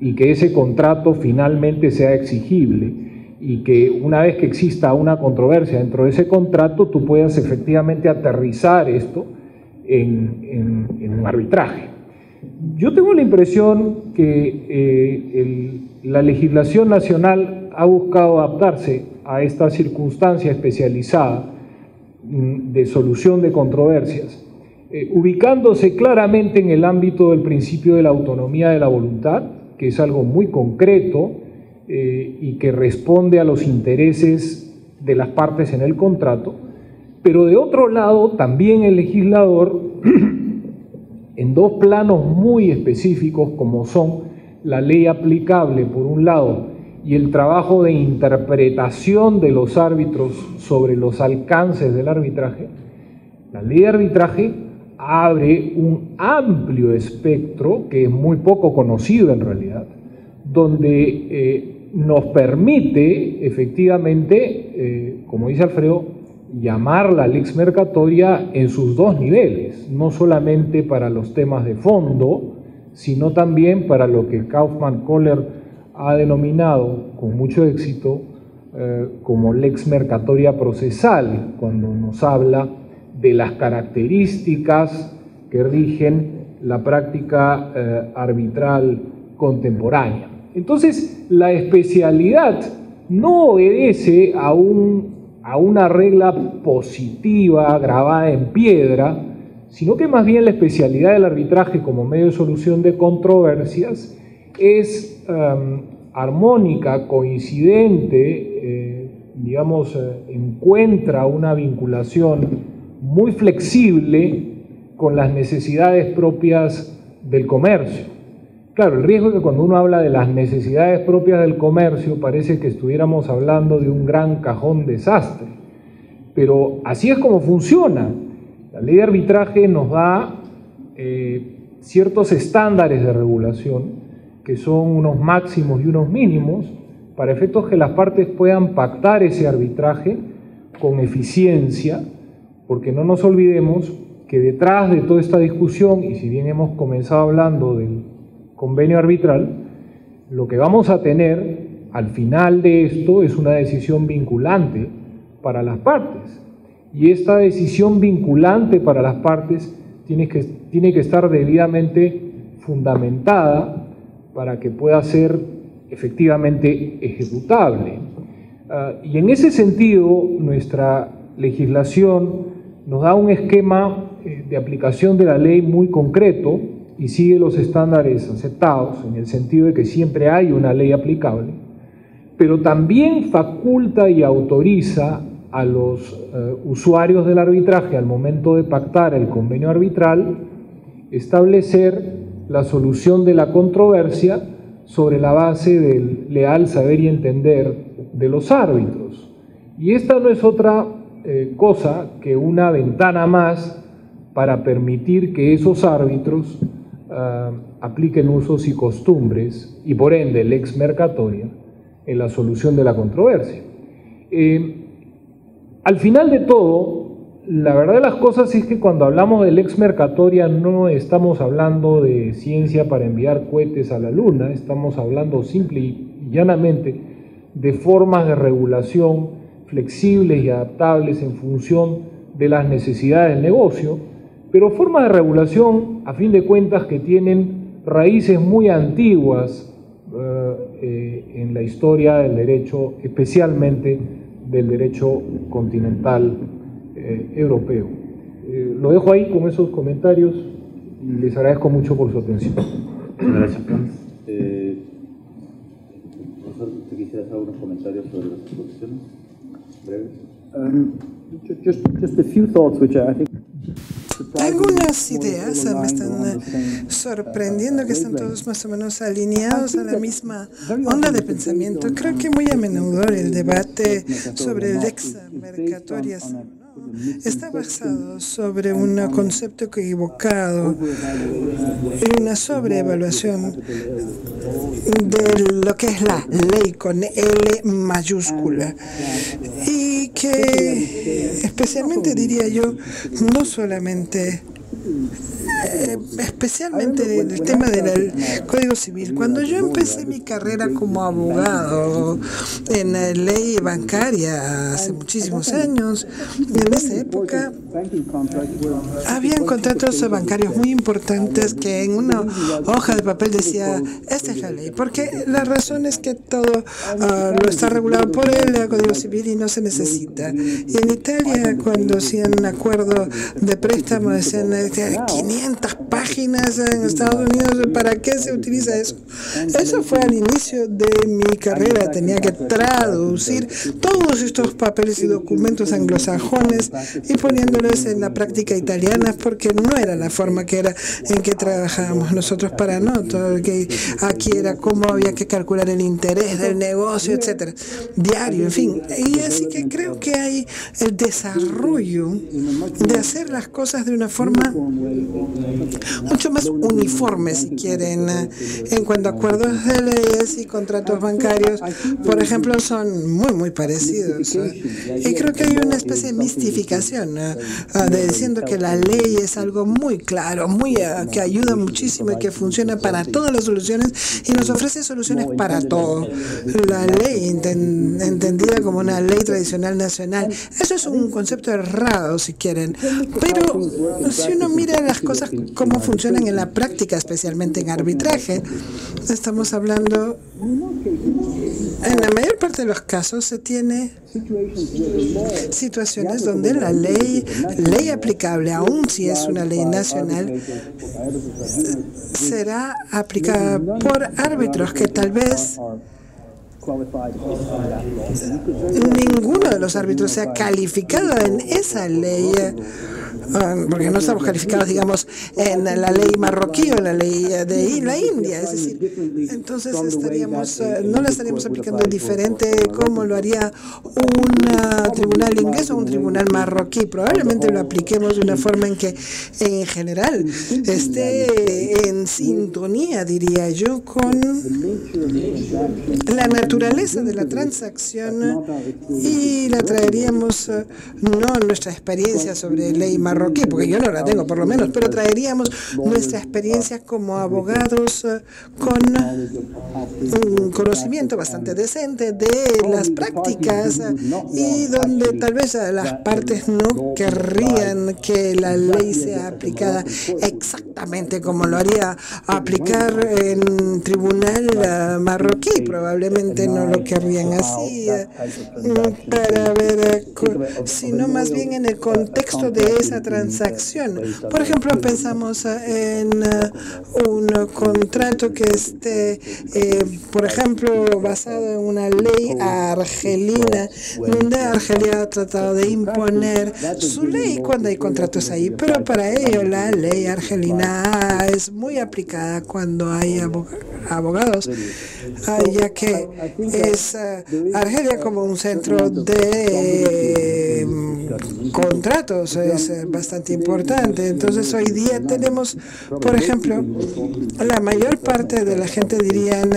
y que ese contrato finalmente sea exigible, y que una vez que exista una controversia dentro de ese contrato, tú puedas efectivamente aterrizar esto en un arbitraje. Yo tengo la impresión que la legislación nacional ha buscado adaptarse a esta circunstancia especializada de solución de controversias, ubicándose claramente en el ámbito del principio de la autonomía de la voluntad, que es algo muy concreto y que responde a los intereses de las partes en el contrato, pero de otro lado también el legislador en dos planos muy específicos, como son la ley aplicable por un lado y el trabajo de interpretación de los árbitros sobre los alcances del arbitraje. La ley de arbitraje abre un amplio espectro, que es muy poco conocido en realidad, donde nos permite efectivamente, como dice Alfredo, llamar la lex mercatoria en sus dos niveles, no solamente para los temas de fondo, sino también para lo que Kaufmann-Kohler ha denominado con mucho éxito como lex mercatoria procesal, cuando nos habla de las características que rigen la práctica arbitral contemporánea. Entonces, la especialidad no obedece a una regla positiva grabada en piedra, sino que más bien la especialidad del arbitraje como medio de solución de controversias es armónica, coincidente, encuentra una vinculación muy flexible con las necesidades propias del comercio. Claro, el riesgo es que cuando uno habla de las necesidades propias del comercio parece que estuviéramos hablando de un gran cajón desastre, pero así es como funciona. La ley de arbitraje nos da ciertos estándares de regulación que son unos máximos y unos mínimos para efectos que las partes puedan pactar ese arbitraje con eficiencia, porque no nos olvidemos que detrás de toda esta discusión, y si bien hemos comenzado hablando del convenio arbitral, lo que vamos a tener al final de esto es una decisión vinculante para las partes. Y esta decisión vinculante para las partes tiene que estar debidamente fundamentada para que pueda ser efectivamente ejecutable. Y en ese sentido, nuestra legislación nos da un esquema de aplicación de la ley muy concreto y sigue los estándares aceptados, en el sentido de que siempre hay una ley aplicable, pero también faculta y autoriza a los usuarios del arbitraje, al momento de pactar el convenio arbitral, establecer la solución de la controversia sobre la base del leal saber y entender de los árbitros. Y esta no es otra cosa que una ventana más para permitir que esos árbitros apliquen usos y costumbres y por ende lex mercatoria en la solución de la controversia. Al final de todo, la verdad de las cosas es que cuando hablamos de lex mercatoria no estamos hablando de ciencia para enviar cohetes a la luna, estamos hablando simple y llanamente de formas de regulación flexibles y adaptables en función de las necesidades del negocio, pero formas de regulación, a fin de cuentas, que tienen raíces muy antiguas en la historia del derecho, especialmente del derecho continental europeo. Lo dejo ahí con esos comentarios y les agradezco mucho por su atención. Gracias, Franz. Profesor, ¿usted quisiera hacer algunos comentarios sobre las exposiciones? Breves. Just a few thoughts which I think algunas ideas me están sorprendiendo, que están todos más o menos alineados a la misma onda de pensamiento. Creo que muy a menudo el debate sobre lex mercatorias está basado sobre un concepto equivocado y una sobreevaluación de lo que es la ley con L mayúscula, y que especialmente, diría yo, no solamente especialmente del tema del Código Civil. Cuando yo empecé mi carrera como abogado en la ley bancaria hace muchísimos años, en esa época habían contratos bancarios muy importantes que en una hoja de papel decía, esta es la ley, porque la razón es que todo lo está regulado por el Código Civil y no se necesita. Y en Italia, cuando hacían un acuerdo de préstamo, decían 500 páginas en Estados Unidos, ¿para qué se utiliza eso? Eso fue al inicio de mi carrera, tenía que traducir todos estos papeles y documentos anglosajones y poniéndolos en la práctica italiana, porque no era la forma que era en que trabajábamos nosotros para no, todo que aquí era cómo había que calcular el interés del negocio, etcétera, diario, en fin. Y así que creo que hay el desarrollo de hacer las cosas de una forma mucho más uniforme, si quieren, en cuanto a acuerdos de leyes y contratos bancarios, por ejemplo, son muy parecidos. Y creo que hay una especie de mistificación de diciendo que la ley es algo muy claro, muy que ayuda muchísimo y que funciona para todas las soluciones y nos ofrece soluciones para todo. La ley entendida como una ley tradicional nacional, eso es un concepto errado, si quieren, pero si uno mira las cosas cómo funcionan en la práctica, especialmente en arbitraje, estamos hablando, en la mayor parte de los casos se tiene situaciones donde la ley aplicable, aun si es una ley nacional, será aplicada por árbitros que tal vez ninguno de los árbitros sea calificado en esa ley, porque no estamos calificados, digamos, en la ley marroquí o en la ley de la India, es decir, entonces no la estaríamos aplicando diferente como lo haría un tribunal inglés o un tribunal marroquí. Probablemente lo apliquemos de una forma en que, en general, esté en sintonía, diría yo, con la naturaleza de la transacción y la traeríamos, no nuestra experiencia sobre ley marroquí, porque yo no la tengo por lo menos, pero traeríamos nuestra experiencia como abogados con un conocimiento bastante decente de las prácticas y donde tal vez las partes no querrían que la ley sea aplicada exactamente como lo haría aplicar en tribunal marroquí. Probablemente no lo querrían así, para ver, sino más bien en el contexto de esa transacción. Por ejemplo, pensamos en un contrato que esté, por ejemplo, basado en una ley argelina, donde Argelia ha tratado de imponer su ley cuando hay contratos ahí, pero para ello la ley argelina es muy aplicada cuando hay abogados, ya que es Argelia como un centro de contratos es bastante importante. Entonces hoy día tenemos, por ejemplo, la mayor parte de la gente dirían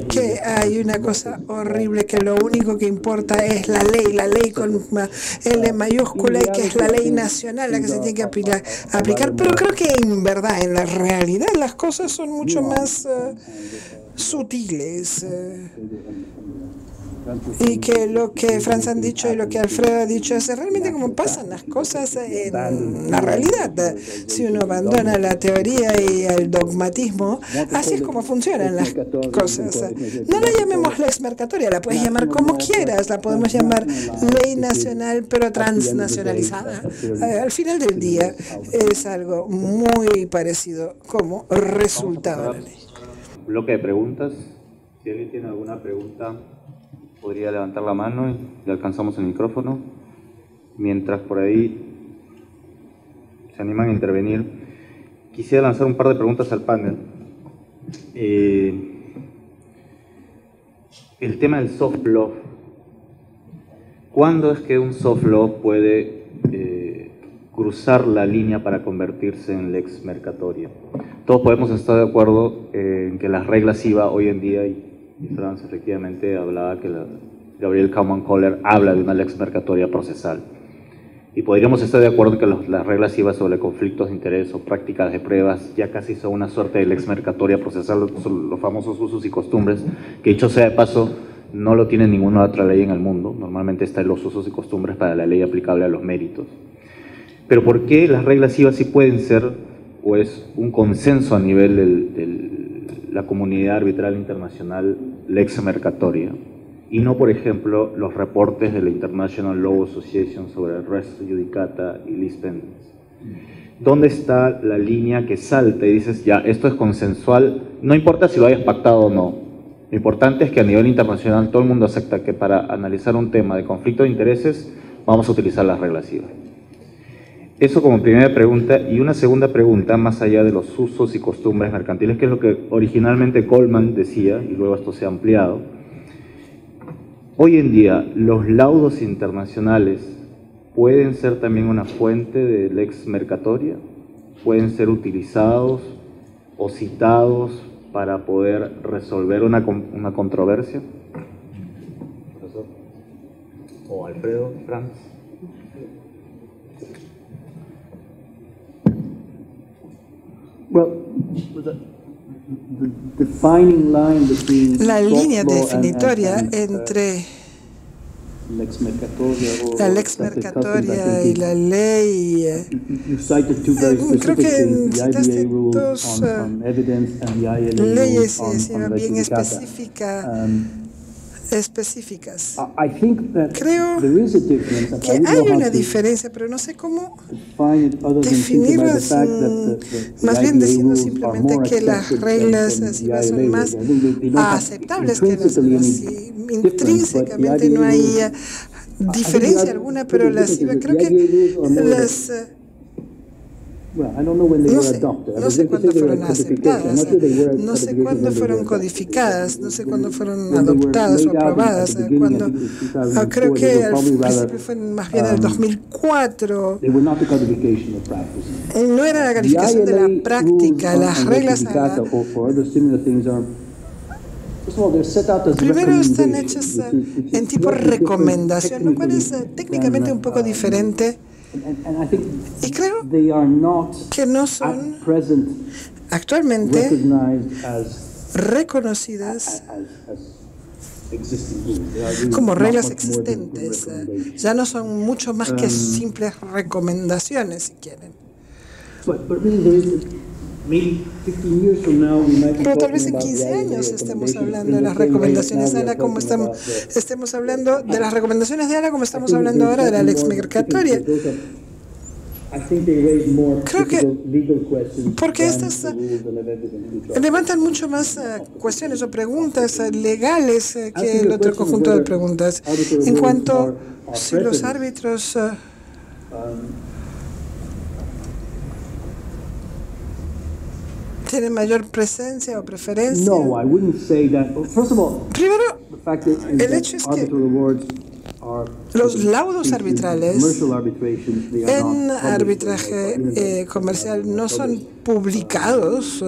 que hay una cosa horrible, que lo único que importa es la ley con L mayúscula, y que es la ley nacional la que se tiene que aplicar. Pero creo que en verdad, en la realidad, las cosas son mucho más sutiles. Y que lo que Franz han dicho y lo que Alfredo ha dicho es realmente cómo pasan las cosas en la realidad. Si uno abandona la teoría y el dogmatismo, así es como funcionan las cosas. No la llamemos lex mercatoria, la puedes llamar como quieras, la podemos llamar ley nacional pero transnacionalizada. Al final del día es algo muy parecido como resultado de la ley. Bloque de preguntas. Si alguien tiene alguna pregunta, podría levantar la mano y le alcanzamos el micrófono. Mientras por ahí se animan a intervenir, quisiera lanzar un par de preguntas al panel. El tema del soft law. ¿Cuándo es que un soft law puede cruzar la línea para convertirse en lex mercatoria? Todos podemos estar de acuerdo en que las reglas IVA hoy en día, y Franz efectivamente hablaba que Gabriel Kaumann-Kohler habla de una lex mercatoria procesal. Y podríamos estar de acuerdo en que las reglas IVA sobre conflictos de interés o prácticas de pruebas ya casi son una suerte de lex mercatoria, procesar los famosos usos y costumbres, que dicho sea de paso, no lo tiene ninguna otra ley en el mundo. Normalmente están los usos y costumbres para la ley aplicable a los méritos. Pero ¿por qué las reglas IVA sí pueden ser, o es un consenso a nivel de la comunidad arbitral internacional, lex mercatoria? Y no, por ejemplo, los reportes de la International Law Association sobre res judicata y lis pendens. ¿Dónde está la línea que salta y dices, ya, esto es consensual? No importa si lo hayas pactado o no. Lo importante es que a nivel internacional todo el mundo acepta que para analizar un tema de conflicto de intereses vamos a utilizar las reglas IVA. Eso como primera pregunta. Y una segunda pregunta, más allá de los usos y costumbres mercantiles, que es lo que originalmente Coleman decía, y luego esto se ha ampliado. Hoy en día, ¿los laudos internacionales pueden ser también una fuente de lex mercatoria? ¿Pueden ser utilizados o citados para poder resolver una controversia? Profesor. O Alfredo, Franz. La línea definitoria entre la lex mercatoria y la ley, creo que citaste dos leyes bien específicas. Creo que hay una diferencia, pero no sé cómo definirla, más bien diciendo simplemente que las reglas son más aceptables que las otras. Intrínsecamente no hay diferencia alguna, pero las IVA creo que las... No sé cuándo fueron aceptadas, no sé cuándo fueron codificadas, no sé cuándo furon adoptadas o aprobadas. Creo que al principio fue más bien el 2004. No era la calificación de la práctica, las reglas. Primero están hechas en tipo recomendación, lo cual es técnicamente un poco diferente. Y creo que no son actualmente reconocidas como reglas existentes. Ya no son mucho más que simples recomendaciones, si quieren. Pero tal vez en 15 años estemos hablando de las recomendaciones de ALA como estemos hablando de las recomendaciones de ALA como estamos hablando ahora de la lex mercatoria. Creo que porque estas levantan mucho más cuestiones o preguntas legales que el otro conjunto de preguntas. En cuanto a si los árbitros tienen mayor presencia o preferencia. Primero, el hecho es que los laudos arbitrales en arbitraje comercial no son publicados.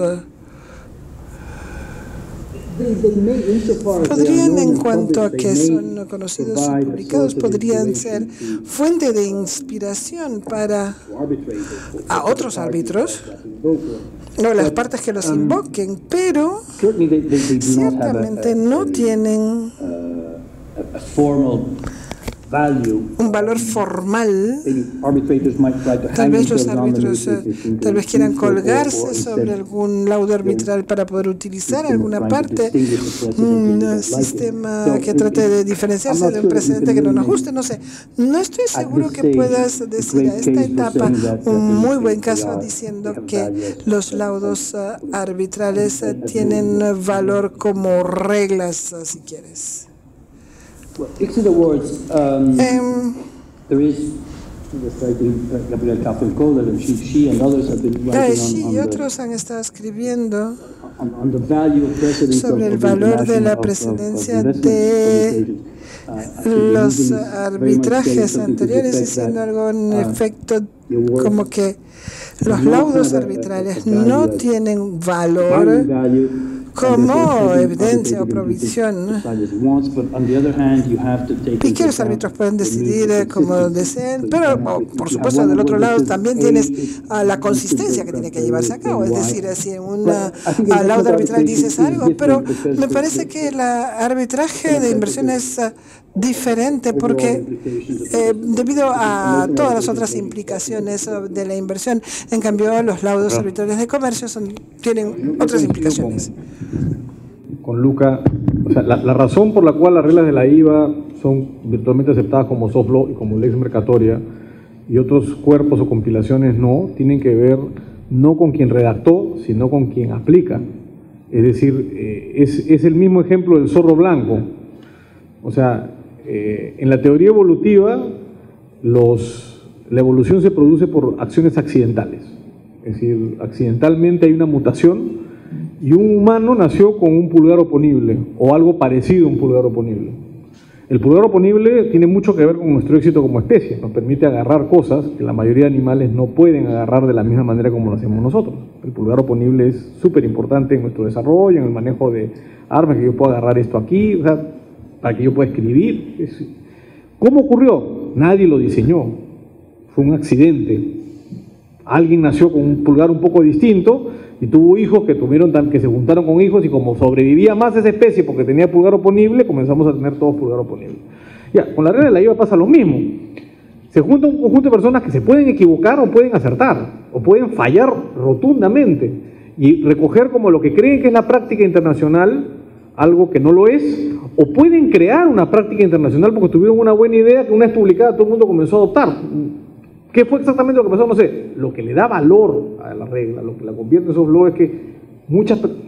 Podrían, en cuanto a que son conocidos y publicados, podrían ser fuente de inspiración para a otros árbitros, no las partes que los invoquen, pero ciertamente no tienen un valor formal. Tal vez los árbitros quieran colgarse sobre algún laudo arbitral para poder utilizar alguna parte, un sistema que trate de diferenciarse de un precedente que no nos guste, no sé. No estoy seguro que puedas decir a esta etapa un muy buen caso diciendo que los laudos arbitrales tienen valor como reglas, si quieres. She y otros han estado escribiendo sobre el valor de la precedencia de los arbitrajes anteriores, diciendo algo en efecto como que los laudos arbitrales no tienen valor como evidencia o provisión. Y que los árbitros pueden decidir como deseen, pero por supuesto del otro lado también tienes la consistencia que tiene que llevarse a cabo, es decir, si al lado arbitral dices algo, pero me parece que el arbitraje de inversión es diferente porque debido a todas las otras implicaciones de la inversión, en cambio los laudos arbitrales de comercio tienen otras implicaciones. Con Luca, o sea, la razón por la cual las reglas de la IVA son virtualmente aceptadas como soft law y como lex mercatoria y otros cuerpos o compilaciones no, tienen que ver no con quien redactó, sino con quien aplica. Es decir, es el mismo ejemplo del zorro blanco. O sea, en la teoría evolutiva, la evolución se produce por acciones accidentales. Es decir, accidentalmente hay una mutación y un humano nació con un pulgar oponible o algo parecido a un pulgar oponible. El pulgar oponible tiene mucho que ver con nuestro éxito como especie. Nos permite agarrar cosas que la mayoría de animales no pueden agarrar de la misma manera como lo hacemos nosotros. El pulgar oponible es súper importante en nuestro desarrollo, en el manejo de armas, que yo pueda agarrar esto aquí, o sea, para que yo pueda escribir. ¿Cómo ocurrió? Nadie lo diseñó. Fue un accidente. Alguien nació con un pulgar un poco distinto y tuvo hijos que se juntaron con hijos, y como sobrevivía más esa especie porque tenía pulgar oponible, comenzamos a tener todos pulgar oponible. Ya, con la regla de la IVA pasa lo mismo. Se junta un conjunto de personas que se pueden equivocar o pueden acertar, o pueden fallar rotundamente, y recoger como lo que creen que es la práctica internacional, algo que no lo es, o pueden crear una práctica internacional porque tuvieron una buena idea que una vez publicada todo el mundo comenzó a adoptar. ¿Qué fue exactamente lo que pasó? No sé. Lo que le da valor a la regla, lo que la convierte en soft law, es que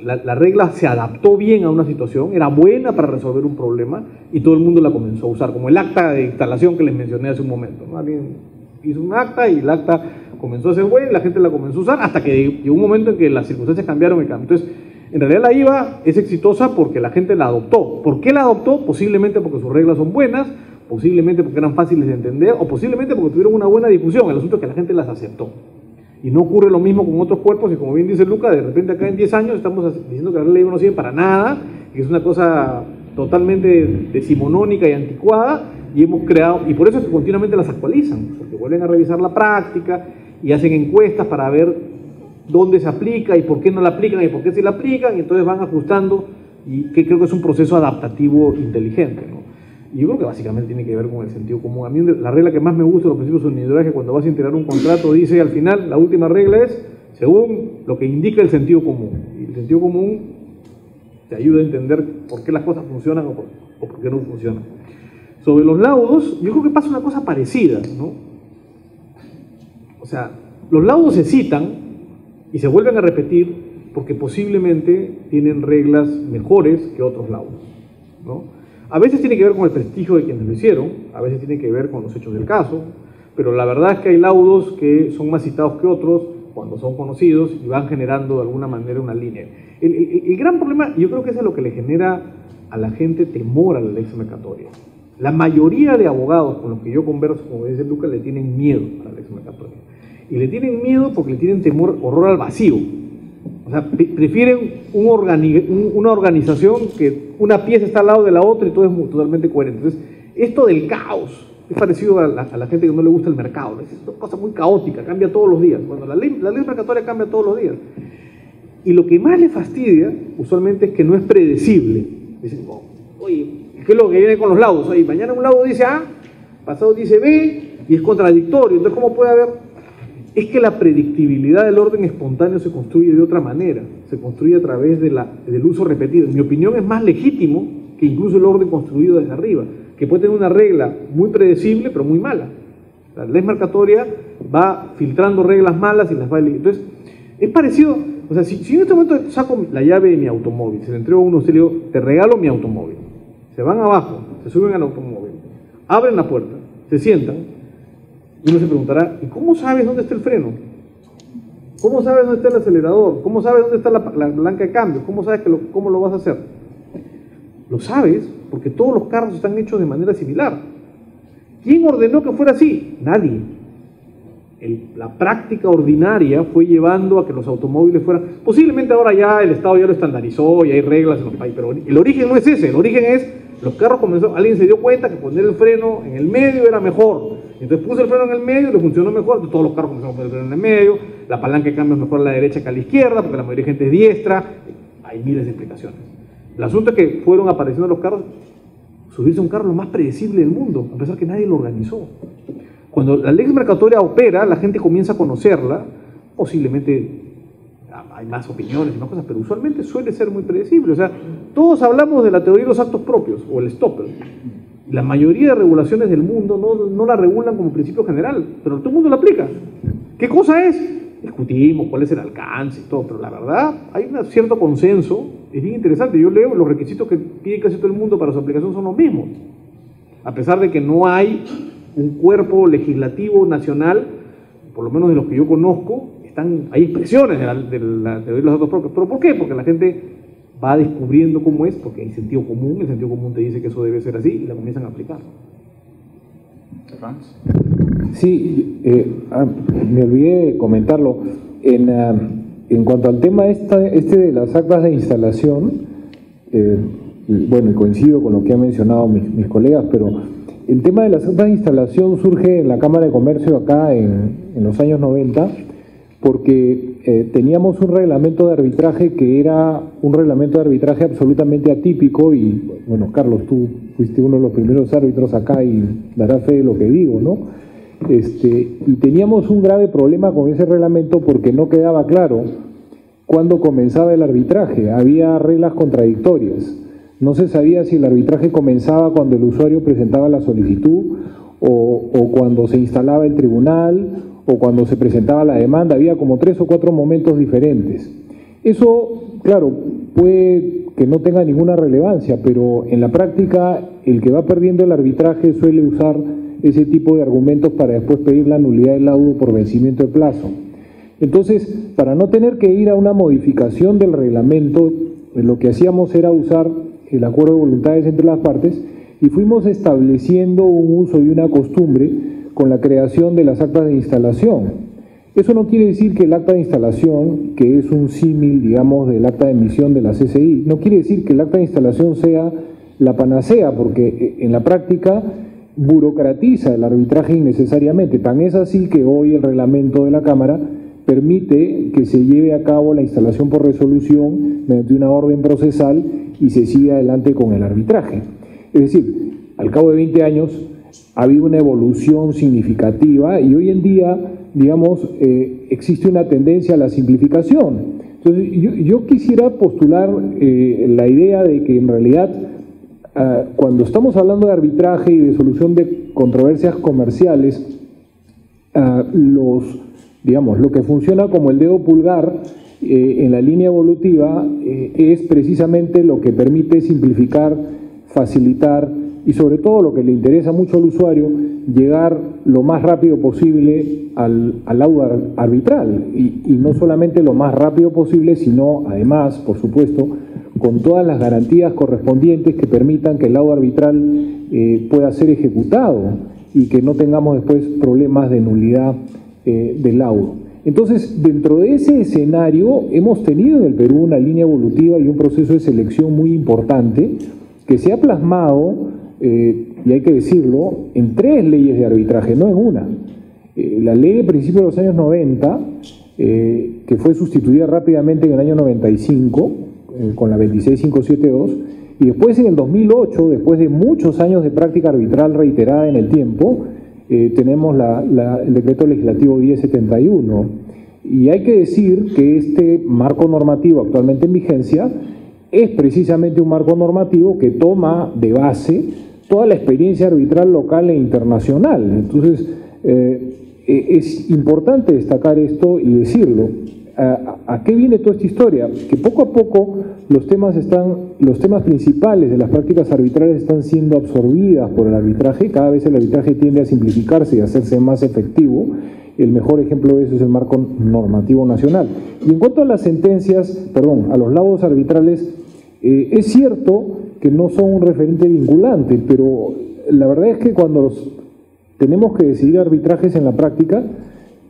la regla se adaptó bien a una situación, era buena para resolver un problema y todo el mundo la comenzó a usar, como el acta de instalación que les mencioné hace un momento, ¿no? Alguien hizo un acta y el acta comenzó a ser buena y la gente la comenzó a usar hasta que llegó un momento en que las circunstancias cambiaron y cambiaron. Entonces, en realidad la IVA es exitosa porque la gente la adoptó. ¿Por qué la adoptó? Posiblemente porque sus reglas son buenas, posiblemente porque eran fáciles de entender, o posiblemente porque tuvieron una buena difusión. El asunto es que la gente las aceptó. Y no ocurre lo mismo con otros cuerpos, y como bien dice Luca, de repente acá en 10 años estamos diciendo que la ley no sirve para nada, que es una cosa totalmente decimonónica y anticuada, y hemos creado, y por eso es que continuamente las actualizan, porque vuelven a revisar la práctica y hacen encuestas para ver dónde se aplica y por qué no la aplican y por qué se la aplican, y entonces van ajustando, y que creo que es un proceso adaptativo inteligente, ¿no? Y yo creo que básicamente tiene que ver con el sentido común. A mí la regla que más me gusta de los principios unilaterales es que cuando vas a integrar un contrato dice al final, la última regla es según lo que indica el sentido común. Y el sentido común te ayuda a entender por qué las cosas funcionan o por qué no funcionan. Sobre los laudos, yo creo que pasa una cosa parecida, ¿no? O sea, los laudos se citan y se vuelven a repetir porque posiblemente tienen reglas mejores que otros laudos, ¿no? A veces tiene que ver con el prestigio de quienes lo hicieron, a veces tiene que ver con los hechos del caso, pero la verdad es que hay laudos que son más citados que otros cuando son conocidos y van generando de alguna manera una línea. El gran problema, yo creo que eso es lo que le genera a la gente temor a la lex mercatoria. La mayoría de abogados con los que yo converso, como dice Lucas, le tienen miedo a la lex mercatoria. Y le tienen miedo porque le tienen temor, horror al vacío. O sea, prefieren una organización que una pieza está al lado de la otra y todo es totalmente coherente. Entonces, esto del caos es parecido a la gente que no le gusta el mercado. Es una cosa muy caótica, cambia todos los días. Bueno, la ley mercatoria cambia todos los días. Y lo que más le fastidia, usualmente, es que no es predecible. Dicen, oh, oye, ¿qué es lo que viene con los laudos? Oye, mañana un laudo dice A, pasado dice B, y es contradictorio. Entonces, ¿cómo puede haber? Es que la predictibilidad del orden espontáneo se construye de otra manera, se construye a través del uso repetido. En mi opinión es más legítimo que incluso el orden construido desde arriba, que puede tener una regla muy predecible pero muy mala. La ley mercatoria va filtrando reglas malas y las va eliminando. Entonces, es parecido, o sea, si en este momento saco la llave de mi automóvil, se le entrego a uno, usted le digo, te regalo mi automóvil. Se van abajo, se suben al automóvil, abren la puerta, se sientan. Uno se preguntará, ¿y cómo sabes dónde está el freno? ¿Cómo sabes dónde está el acelerador? ¿Cómo sabes dónde está la palanca de cambio? ¿Cómo sabes cómo lo vas a hacer? Lo sabes porque todos los carros están hechos de manera similar. ¿Quién ordenó que fuera así? Nadie. la práctica ordinaria fue llevando a que los automóviles fueran, posiblemente ahora ya el Estado ya lo estandarizó y hay reglas en los países, pero el origen no es ese, el origen es, los carros alguien se dio cuenta que poner el freno en el medio era mejor, entonces puso el freno en el medio y le funcionó mejor, entonces todos los carros comenzaron a poner el freno en el medio, la palanca de cambio es mejor a la derecha que a la izquierda, porque la mayoría de gente es diestra, hay miles de explicaciones. El asunto es que fueron apareciendo los carros, subirse a un carro lo más predecible del mundo, a pesar que nadie lo organizó. Cuando la ley mercatoria opera, la gente comienza a conocerla, posiblemente hay más opiniones y más cosas, pero usualmente suele ser muy predecible. O sea, todos hablamos de la teoría de los actos propios, o el stopper. La mayoría de regulaciones del mundo no la regulan como principio general, pero todo el mundo la aplica. ¿Qué cosa es? Discutimos cuál es el alcance y todo, pero la verdad hay un cierto consenso, es bien interesante. Yo leo los requisitos que pide casi todo el mundo para su aplicación son los mismos, a pesar de que no hay un cuerpo legislativo nacional, por lo menos de los que yo conozco, hay expresiones de la teoría de los datos propios. ¿Pero por qué? Porque la gente va descubriendo cómo es, porque hay sentido común, el sentido común te dice que eso debe ser así y la comienzan a aplicar. Franz. Sí, me olvidé de comentarlo. En cuanto al tema de las actas de instalación, bueno, y coincido con lo que han mencionado mis colegas, pero el tema de las actas de instalación surge en la Cámara de Comercio acá en los años 90, porque teníamos un reglamento de arbitraje que era un reglamento de arbitraje absolutamente atípico y, bueno, Carlos, tú fuiste uno de los primeros árbitros acá y darás fe de lo que digo, ¿no? Y teníamos un grave problema con ese reglamento porque no quedaba claro cuándo comenzaba el arbitraje, había reglas contradictorias. No se sabía si el arbitraje comenzaba cuando el usuario presentaba la solicitud o cuando se instalaba el tribunal o cuando se presentaba la demanda. Había como 3 o 4 momentos diferentes. Eso, claro, puede que no tenga ninguna relevancia, pero en la práctica el que va perdiendo el arbitraje suele usar ese tipo de argumentos para después pedir la nulidad del laudo por vencimiento de plazo. Entonces, para no tener que ir a una modificación del reglamento, lo que hacíamos era usar el acuerdo de voluntades entre las partes y fuimos estableciendo un uso y una costumbre con la creación de las actas de instalación. Eso no quiere decir que el acta de instalación, que es un símil, digamos, del acta de emisión de la CCI, no quiere decir que el acta de instalación sea la panacea, porque en la práctica burocratiza el arbitraje innecesariamente. Tan es así que hoy el reglamento de la Cámara permite que se lleve a cabo la instalación por resolución mediante una orden procesal y se siga adelante con el arbitraje. Es decir, al cabo de 20 años ha habido una evolución significativa y hoy en día, digamos, existe una tendencia a la simplificación. Entonces, yo quisiera postular la idea de que en realidad cuando estamos hablando de arbitraje y de solución de controversias comerciales, lo que funciona como el dedo pulgar en la línea evolutiva es precisamente lo que permite simplificar, facilitar y sobre todo lo que le interesa mucho al usuario, llegar lo más rápido posible al laudo arbitral y no solamente lo más rápido posible, sino además, por supuesto, con todas las garantías correspondientes que permitan que el laudo arbitral pueda ser ejecutado y que no tengamos después problemas de nulidad del laudo. Entonces, dentro de ese escenario, hemos tenido en el Perú una línea evolutiva y un proceso de selección muy importante que se ha plasmado, y hay que decirlo, en 3 leyes de arbitraje, no en una. La ley de principios de los años 90, que fue sustituida rápidamente en el año 95, con la 26572, y después en el 2008, después de muchos años de práctica arbitral reiterada en el tiempo, tenemos el decreto legislativo 1071. Y hay que decir que este marco normativo actualmente en vigencia es precisamente un marco normativo que toma de base toda la experiencia arbitral local e internacional. Entonces, es importante destacar esto y decirlo. ¿A qué viene toda esta historia? Que poco a poco los temas principales de las prácticas arbitrales están siendo absorbidas por el arbitraje. Cada vez el arbitraje tiende a simplificarse y a hacerse más efectivo. El mejor ejemplo de eso es el marco normativo nacional. Y en cuanto a las sentencias, a los laudos arbitrales, es cierto que no son un referente vinculante, pero la verdad es que cuando tenemos que decidir arbitrajes en la práctica,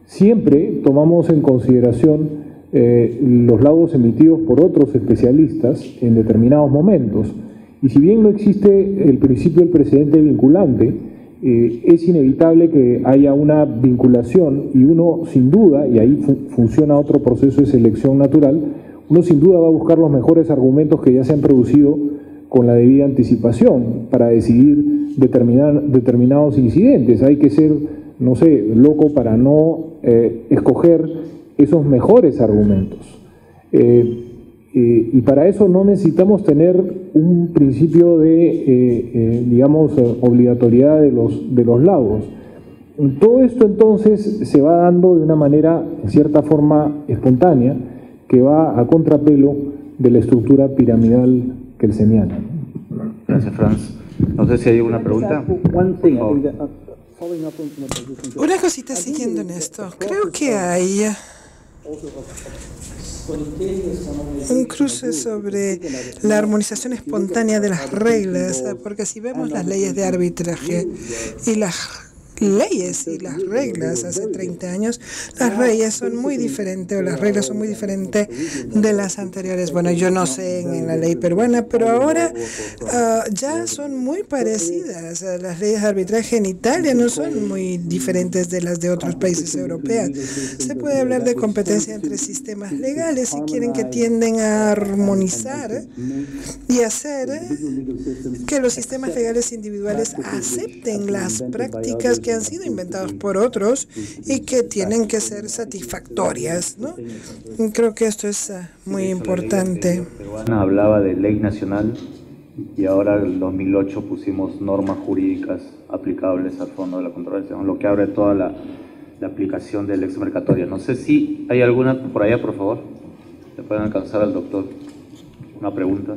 siempre tomamos en consideración los laudos emitidos por otros especialistas en determinados momentos. Y si bien no existe el principio del precedente vinculante, es inevitable que haya una vinculación y uno sin duda, y ahí funciona otro proceso de selección natural, uno sin duda va a buscar los mejores argumentos que ya se han producido con la debida anticipación para decidir determinados incidentes. Hay que ser, no sé, loco para no escoger esos mejores argumentos. Y para eso no necesitamos tener un principio de, digamos, obligatoriedad de los laudos. Todo esto entonces se va dando de una manera, en cierta forma, espontánea, que va a contrapelo de la estructura piramidal kelseniana. Gracias, Franz. No sé si hay alguna pregunta. Una cosita siguiendo en esto. Creo que hay un cruce sobre la armonización espontánea de las reglas, porque si vemos las leyes de arbitraje y las leyes y las reglas hace 30 años, las leyes son muy diferentes, o las reglas son muy diferentes de las anteriores. Bueno, yo no sé en la ley peruana, pero ahora ya son muy parecidas. Las leyes de arbitraje en Italia no son muy diferentes de las de otros países europeos. Se puede hablar de competencia entre sistemas legales si quieren, que tienden a armonizar y hacer que los sistemas legales individuales acepten las prácticas que han sido inventados por otros y que tienen que ser satisfactorias, ¿no? Creo que esto es muy importante. Peruana hablaba de ley nacional y ahora en 2008 pusimos normas jurídicas aplicables al fondo de la controversia, lo que abre toda la aplicación del lex mercatoria. No sé si hay alguna por allá, por favor. Le pueden alcanzar al doctor una pregunta.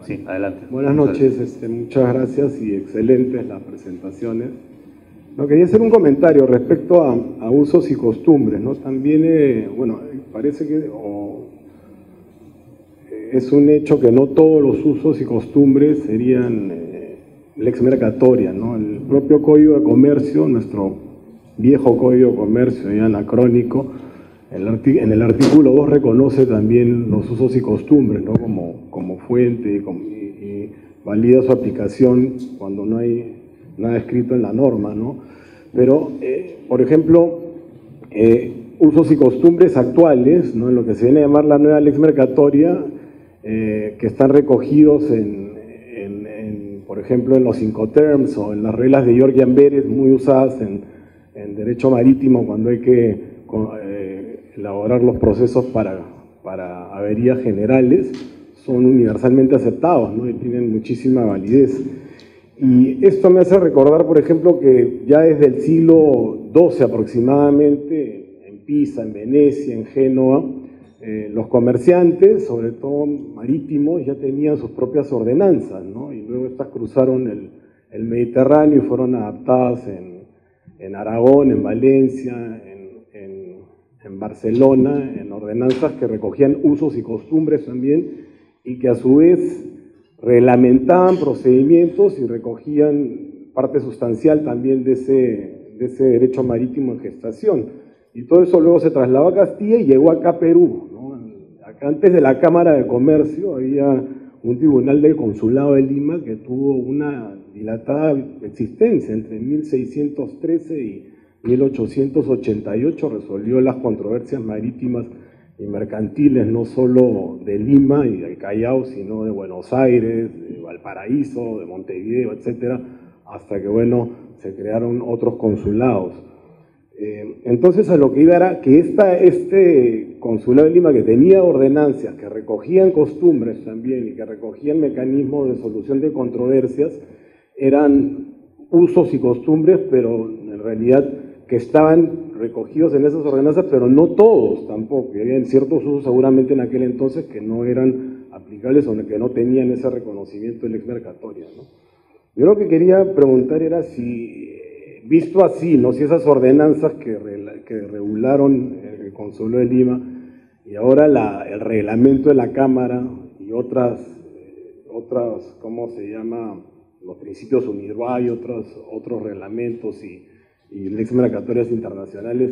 Sí, adelante. Buenas noches, muchas gracias y excelentes las presentaciones. No, quería hacer un comentario respecto a usos y costumbres, ¿no? También, bueno, parece que es un hecho que no todos los usos y costumbres serían lex mercatoria, ¿no? El propio Código de Comercio, nuestro viejo Código de Comercio ya anacrónico, en el artículo 2 reconoce también los usos y costumbres, ¿no? como fuente y valida su aplicación cuando no hay nada escrito en la norma, ¿no? Pero, por ejemplo, usos y costumbres actuales, ¿no? En lo que se viene a llamar la nueva lex mercatoria, que están recogidos por ejemplo, en los Incoterms o en las reglas de George Amberes, muy usadas en derecho marítimo cuando hay que elaborar los procesos para averías generales, son universalmente aceptados, ¿no? Y tienen muchísima validez. Y esto me hace recordar, por ejemplo, que ya desde el siglo XII aproximadamente, en Pisa, en Venecia, en Génova, los comerciantes, sobre todo marítimos, ya tenían sus propias ordenanzas, ¿no? Y luego estas cruzaron el Mediterráneo y fueron adaptadas en Aragón, en Valencia, en Barcelona, en ordenanzas que recogían usos y costumbres también, y que a su vez reglamentaban procedimientos y recogían parte sustancial también de ese derecho marítimo en gestación. Y todo eso luego se trasladó a Castilla y llegó acá a Perú, ¿no? Acá antes de la Cámara de Comercio había un tribunal del Consulado de Lima que tuvo una dilatada existencia entre 1613 y 1888, resolvió las controversias marítimas y mercantiles no solo de Lima y del Callao, sino de Buenos Aires, de Valparaíso, de Montevideo, etcétera, hasta que, bueno, se crearon otros consulados. Entonces, a lo que iba era que este consulado de Lima, que tenía ordenanzas, que recogían costumbres también y que recogían mecanismos de solución de controversias, eran usos y costumbres, pero en realidad que estaban recogidos en esas ordenanzas, pero no todos tampoco. Y había ciertos usos seguramente en aquel entonces que no eran aplicables o que no tenían ese reconocimiento de lex mercatoria, ¿no? Yo lo que quería preguntar era si, visto así, ¿no? Si esas ordenanzas que regularon el Consulado de Lima Y ahora el reglamento de la Cámara y otras, ¿cómo se llama? Los principios UNIRWA y otros reglamentos y lex mercatorias internacionales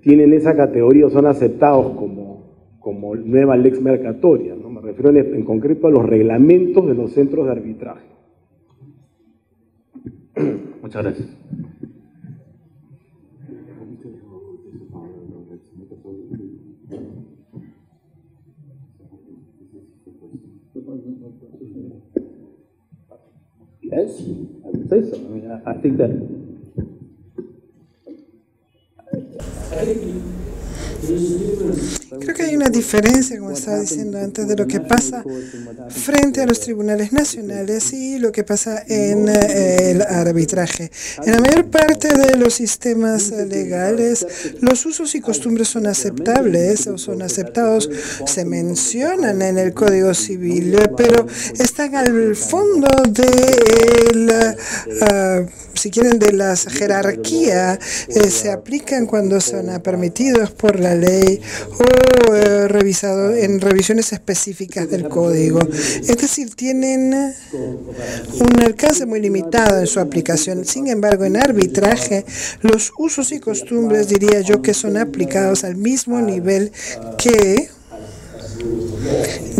tienen esa categoría o son aceptados como nueva lex mercatoria, ¿no? Me refiero en concreto a los reglamentos de los centros de arbitraje. Muchas gracias. Yes, I would say so. I mean, I think that. Creo que hay una diferencia, como estaba diciendo antes, de lo que pasa frente a los tribunales nacionales y lo que pasa en el arbitraje. En la mayor parte de los sistemas legales, los usos y costumbres son aceptables o son aceptados, se mencionan en el Código Civil, pero están al fondo de si quieren, de la jerarquía, se aplican cuando son permitidos por la ley o revisado en revisiones específicas del código. Es decir, tienen un alcance muy limitado en su aplicación. Sin embargo, en arbitraje, los usos y costumbres, diría yo, que son aplicados al mismo nivel que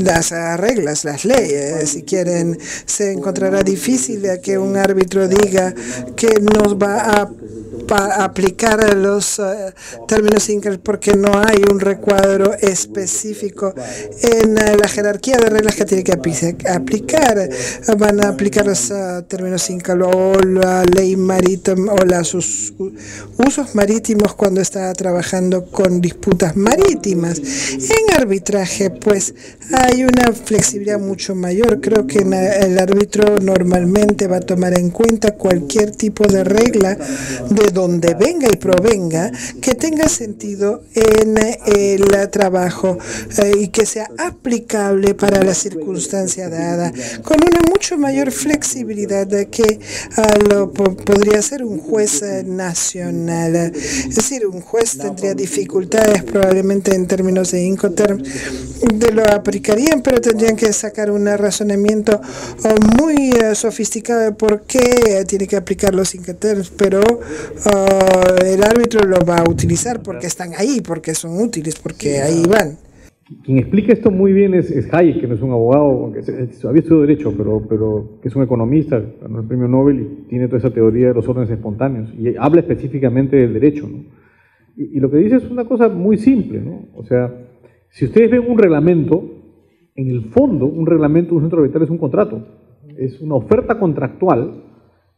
las reglas, las leyes. Si quieren, se encontrará difícil que un árbitro diga que nos va a aplicar los términos INCRA porque no hay un recuadro específico en la jerarquía de reglas que tiene que aplicar. Van a aplicar los términos INCRA o la ley marítima o los usos marítimos cuando está trabajando con disputas marítimas. En arbitraje, pues, hay una flexibilidad mucho mayor. Creo que el árbitro normalmente va a tomar en cuenta cualquier tipo de regla de donde venga y provenga que tenga sentido en el trabajo y que sea aplicable para la circunstancia dada, con una mucho mayor flexibilidad de que lo podría ser un juez nacional. Es decir, un juez tendría dificultades probablemente en términos de Incoterm, lo aplicarían, pero tendrían que sacar un razonamiento muy sofisticado de por qué tiene que aplicar los Incoterms, pero el árbitro lo va a utilizar porque están ahí, porque son útiles, porque ahí van. Quien explica esto muy bien es Hayek, que no es un abogado, que había estudiado Derecho, pero que es un economista, ganó el premio Nobel y tiene toda esa teoría de los órdenes espontáneos, y habla específicamente del derecho, ¿no? Y lo que dice es una cosa muy simple, ¿no? O sea, si ustedes ven un reglamento, en el fondo, un reglamento de un centro arbitral es un contrato, es una oferta contractual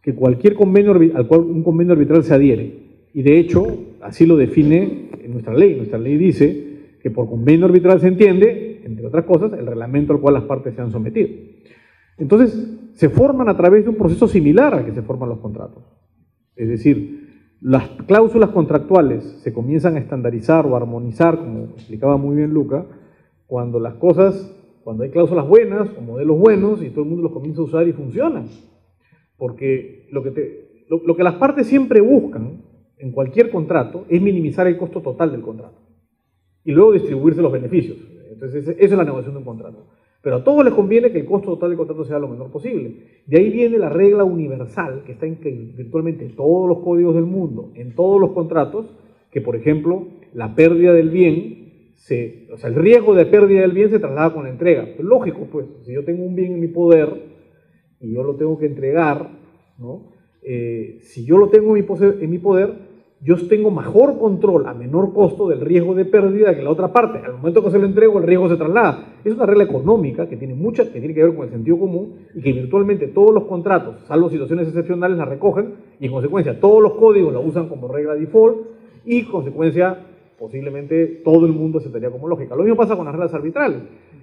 que cualquier convenio al cual un convenio arbitral se adhiere. Y de hecho, así lo define en nuestra ley. Nuestra ley dice que por convenio arbitral se entiende, entre otras cosas, el reglamento al cual las partes se han sometido. Entonces, se forman a través de un proceso similar al que se forman los contratos. Es decir, las cláusulas contractuales se comienzan a estandarizar o a armonizar, como explicaba muy bien Luca, cuando hay cláusulas buenas o modelos buenos y todo el mundo los comienza a usar y funcionan. Porque lo que las partes siempre buscan en cualquier contrato es minimizar el costo total del contrato y luego distribuirse los beneficios. Entonces, esa es la negociación de un contrato. Pero a todos les conviene que el costo total del contrato sea lo menor posible. De ahí viene la regla universal que está en virtualmente todos los códigos del mundo, en todos los contratos, que por ejemplo, la pérdida del bien, el riesgo de pérdida del bien se traslada con la entrega. Es lógico, pues, si yo tengo un bien en mi poder y yo lo tengo que entregar, ¿no? Si yo lo tengo en mi poder, yo tengo mejor control a menor costo del riesgo de pérdida que la otra parte. Al momento que se lo entrego, el riesgo se traslada. Es una regla económica que tiene que ver con el sentido común y que virtualmente todos los contratos, salvo situaciones excepcionales, la recogen y en consecuencia todos los códigos la usan como regla default y en consecuencia posiblemente todo el mundo aceptaría como lógica. Lo mismo pasa con las reglas arbitrales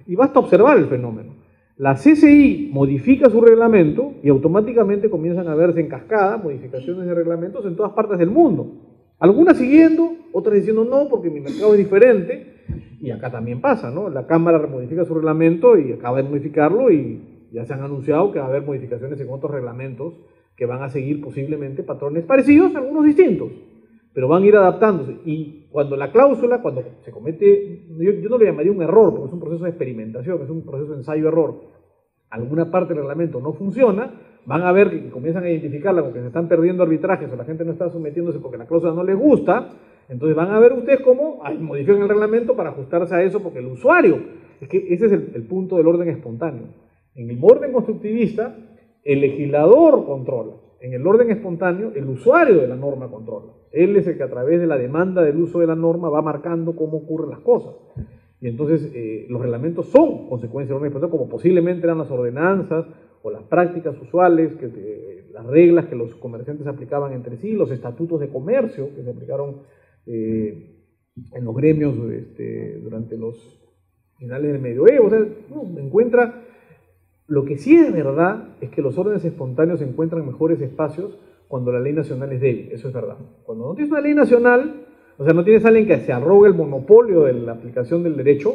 y basta observar el fenómeno. La CCI modifica su reglamento y automáticamente comienzan a verse en cascada modificaciones de reglamentos en todas partes del mundo. Algunas siguiendo, otras diciendo no, porque mi mercado es diferente. Y acá también pasa, ¿no? La Cámara modifica su reglamento y acaba de modificarlo y ya se han anunciado que va a haber modificaciones en otros reglamentos que van a seguir posiblemente patrones parecidos, algunos distintos. pero van a ir adaptándose. Y cuando la cláusula, cuando se comete, yo no le llamaría un error, porque es un proceso de experimentación, es un proceso de ensayo-error, alguna parte del reglamento no funciona, van a ver que comienzan a identificarla porque se están perdiendo arbitrajes o la gente no está sometiéndose porque la cláusula no les gusta, entonces van a ver ustedes cómo modifican el reglamento para ajustarse a eso, porque el usuario, es que ese es el punto del orden espontáneo. En el orden constructivista, el legislador controla. En el orden espontáneo, el usuario de la norma controla. Él es el que a través de la demanda del uso de la norma va marcando cómo ocurren las cosas. Y entonces los reglamentos son consecuencia del orden espontáneo, como posiblemente eran las ordenanzas o las prácticas usuales, las reglas que los comerciantes aplicaban entre sí, los estatutos de comercio que se aplicaron en los gremios durante los finales del medioevo. O sea, encuentra... Lo que sí es verdad es que los órdenes espontáneos encuentran mejores espacios cuando la ley nacional es débil, eso es verdad. Cuando no tienes una ley nacional, o sea, no tienes a alguien que se arrogue el monopolio de la aplicación del derecho,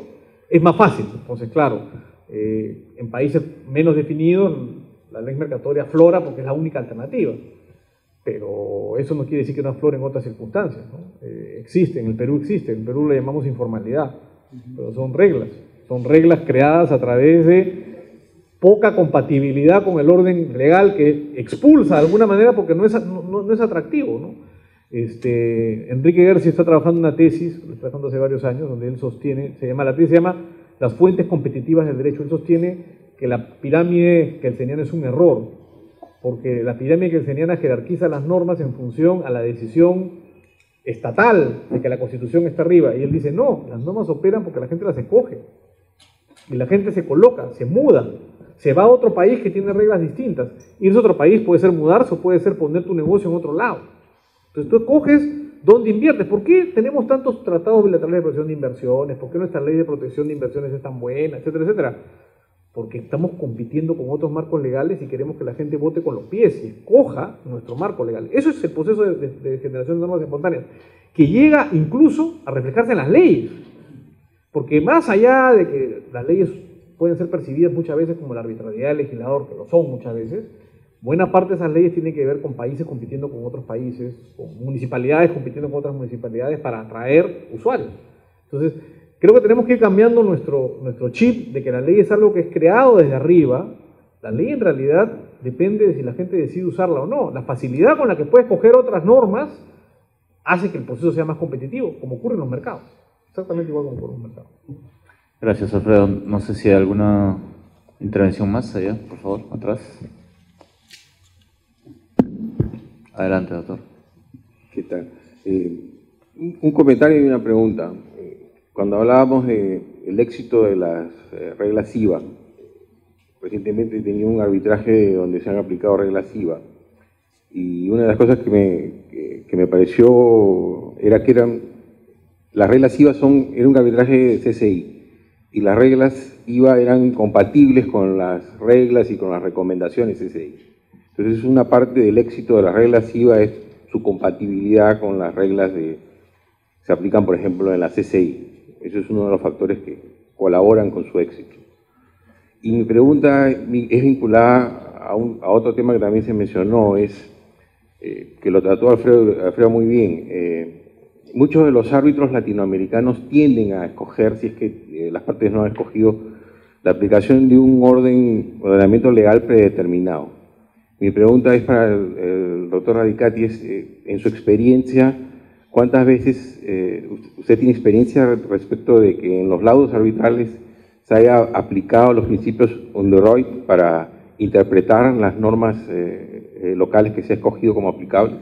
es más fácil. Entonces, claro, en países menos definidos, la ley mercatoria aflora porque es la única alternativa. Pero eso no quiere decir que no aflore en otras circunstancias, ¿no? Existe, en el Perú le llamamos informalidad, pero son reglas creadas a través de poca compatibilidad con el orden legal que expulsa de alguna manera porque no es atractivo, ¿no? Enrique Gersi está trabajando una tesis, lo está trabajando hace varios años, donde él sostiene, la tesis se llama Las fuentes competitivas del derecho. Él sostiene que la pirámide kelseniana es un error, porque la pirámide kelseniana jerarquiza las normas en función a la decisión estatal de que la Constitución está arriba, y él dice, no, las normas operan porque la gente las escoge, y la gente se coloca, se muda, se va a otro país que tiene reglas distintas. Irse a otro país puede ser mudarse o puede ser poner tu negocio en otro lado. Entonces tú escoges dónde inviertes. ¿Por qué tenemos tantos tratados bilaterales de protección de inversiones? ¿Por qué nuestra ley de protección de inversiones es tan buena? Etcétera, etcétera. Porque estamos compitiendo con otros marcos legales y queremos que la gente vote con los pies y escoja nuestro marco legal. Eso es el proceso de generación de normas espontáneas, que llega incluso a reflejarse en las leyes. Porque más allá de que las leyes pueden ser percibidas muchas veces como la arbitrariedad del legislador, que lo son muchas veces, buena parte de esas leyes tienen que ver con países compitiendo con otros países, con municipalidades compitiendo con otras municipalidades para atraer usuarios. Entonces, creo que tenemos que ir cambiando nuestro chip de que la ley es algo que es creado desde arriba. La ley en realidad depende de si la gente decide usarla o no. La facilidad con la que puedes coger otras normas hace que el proceso sea más competitivo, como ocurre en los mercados. Exactamente igual como ocurre en los mercados. Gracias, Alfredo. No sé si hay alguna intervención más allá, por favor, atrás. Adelante, doctor. ¿Qué tal? Un comentario y una pregunta. Cuando hablábamos del éxito de las reglas IVA, recientemente tenía un arbitraje donde se han aplicado reglas IVA, y una de las cosas que me pareció era que las reglas IVA era un arbitraje de CCI, y las reglas IVA eran compatibles con las reglas y con las recomendaciones CCI. Entonces una parte del éxito de las reglas IVA es su compatibilidad con las reglas que se aplican, por ejemplo, en la CCI. Eso es uno de los factores que colaboran con su éxito. Y mi pregunta es vinculada a otro tema que también se mencionó, que lo trató Alfredo muy bien. Muchos de los árbitros latinoamericanos tienden a escoger, si es que las partes no han escogido, la aplicación de un ordenamiento legal predeterminado. Mi pregunta es para el doctor Radicati, en su experiencia, ¿cuántas veces usted tiene experiencia respecto de que en los laudos arbitrales se haya aplicado los principios Underoy para interpretar las normas locales que se ha escogido como aplicables?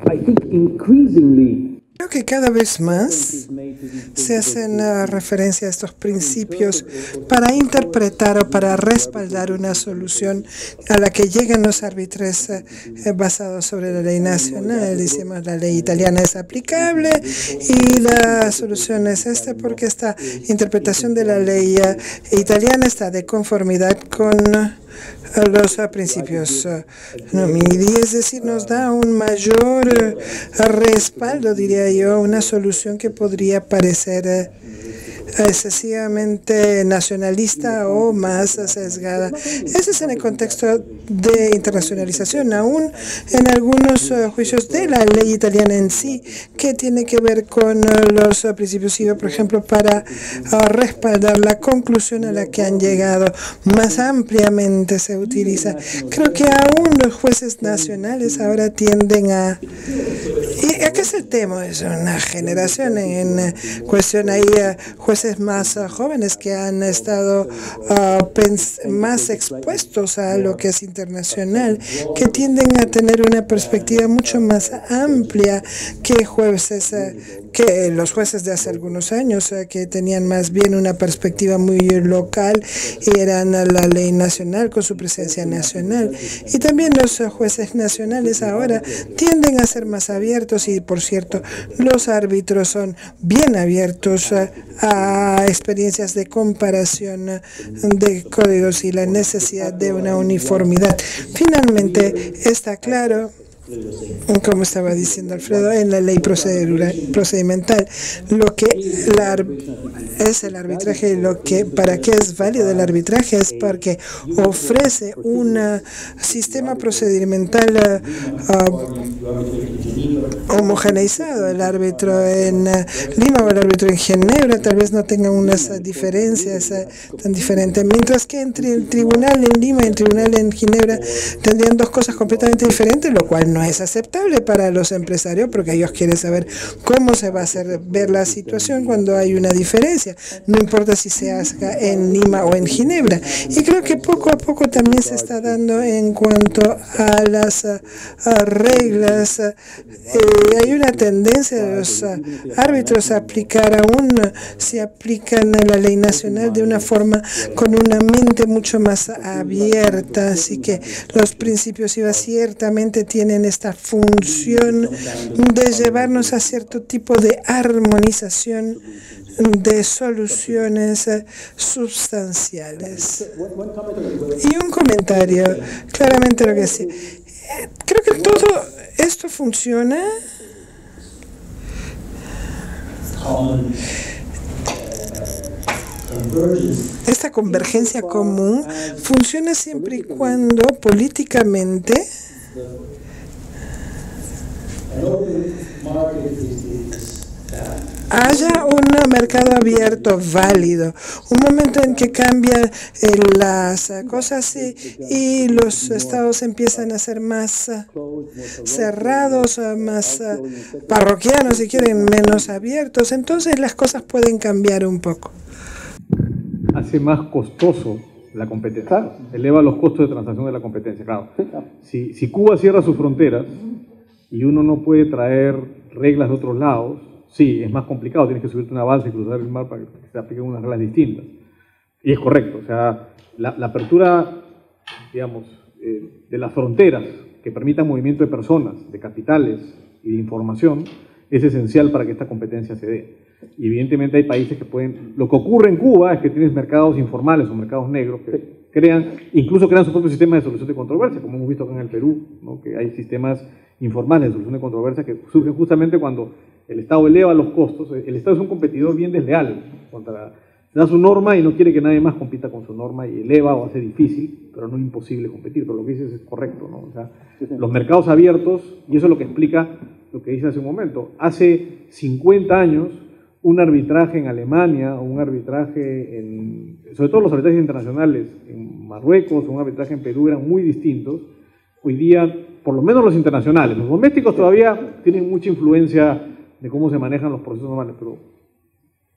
I think increasingly Creo que cada vez más se hacen referencia a estos principios para interpretar o para respaldar una solución a la que llegan los árbitros basados sobre la ley nacional. Decimos la ley italiana es aplicable y la solución es esta porque esta interpretación de la ley italiana está de conformidad con los principios MIDI, es decir, nos da un mayor respaldo, diría yo, una solución que podría parecer excesivamente nacionalista o más sesgada. Ese es en el contexto de internacionalización, aún en algunos juicios de la ley italiana en sí, que tiene que ver con los principios IVA, por ejemplo, para respaldar la conclusión a la que han llegado. Más ampliamente se utiliza. Creo que aún los jueces nacionales ahora tienden a... ¿Y a qué es el tema? Es una generación en cuestión. Hay jueces más jóvenes que han estado más expuestos a lo que es internacional, que tienden a tener una perspectiva mucho más amplia que jueces, que los jueces de hace algunos años, que tenían más bien una perspectiva muy local y eran la ley nacional con su presencia nacional. Y también los jueces nacionales ahora tienden a ser más abiertos y, por cierto, los árbitros son bien abiertos a experiencias de comparación de códigos y la necesidad de una uniformidad. Finalmente, está claro, como estaba diciendo Alfredo, en la ley procedimental, lo que es el arbitraje, para qué es válido el arbitraje es porque ofrece un sistema procedimental homogeneizado. El árbitro en Lima o el árbitro en Ginebra tal vez no tengan unas diferencias tan diferentes, mientras que entre el tribunal en Lima y el tribunal en Ginebra tendrían dos cosas completamente diferentes, lo cual no es aceptable para los empresarios, porque ellos quieren saber cómo se va a hacer ver la situación cuando hay una diferencia, no importa si se haga en Lima o en Ginebra. Y creo que poco a poco también se está dando en cuanto a las reglas. Hay una tendencia de los árbitros a aplicar, aún si aplican la ley nacional, de una forma con una mente mucho más abierta. Así que los principios IVA ciertamente tienen esta función de llevarnos a cierto tipo de armonización de soluciones sustanciales. Y un comentario, claramente lo que sí. Creo que todo esto funciona esta convergencia común funciona siempre y cuando políticamente haya un mercado abierto, válido, un momento en que cambian las cosas y los estados empiezan a ser más cerrados, más parroquianos, si quieren, menos abiertos, entonces las cosas pueden cambiar un poco. Hace más costoso la competencia, eleva los costos de transacción de la competencia. Claro, si Cuba cierra sus fronteras y uno no puede traer reglas de otros lados, sí, es más complicado, tienes que subirte una balsa y cruzar el mar para que se apliquen unas reglas distintas. Y es correcto, o sea, la apertura, digamos, de las fronteras que permitan movimiento de personas, de capitales y de información, es esencial para que esta competencia se dé. Y evidentemente hay países que pueden... Lo que ocurre en Cuba es que tienes mercados informales o mercados negros que incluso crean su propio sistema de solución de controversia, como hemos visto acá en el Perú, ¿no? Que hay sistemas informales de solución de controversia que surgen justamente cuando el Estado eleva los costos. El Estado es un competidor bien desleal, da su norma y no quiere que nadie más compita con su norma y eleva o hace difícil, pero no imposible competir. Pero lo que dices es correcto, ¿no? O sea, los mercados abiertos, y eso es lo que explica lo que dice hace un momento. Hace 50 años, un arbitraje en Alemania o un arbitraje sobre todo los arbitrajes internacionales en Marruecos o un arbitraje en Perú eran muy distintos. Hoy día, por lo menos los internacionales, los domésticos todavía tienen mucha influencia de cómo se manejan los procesos normales, pero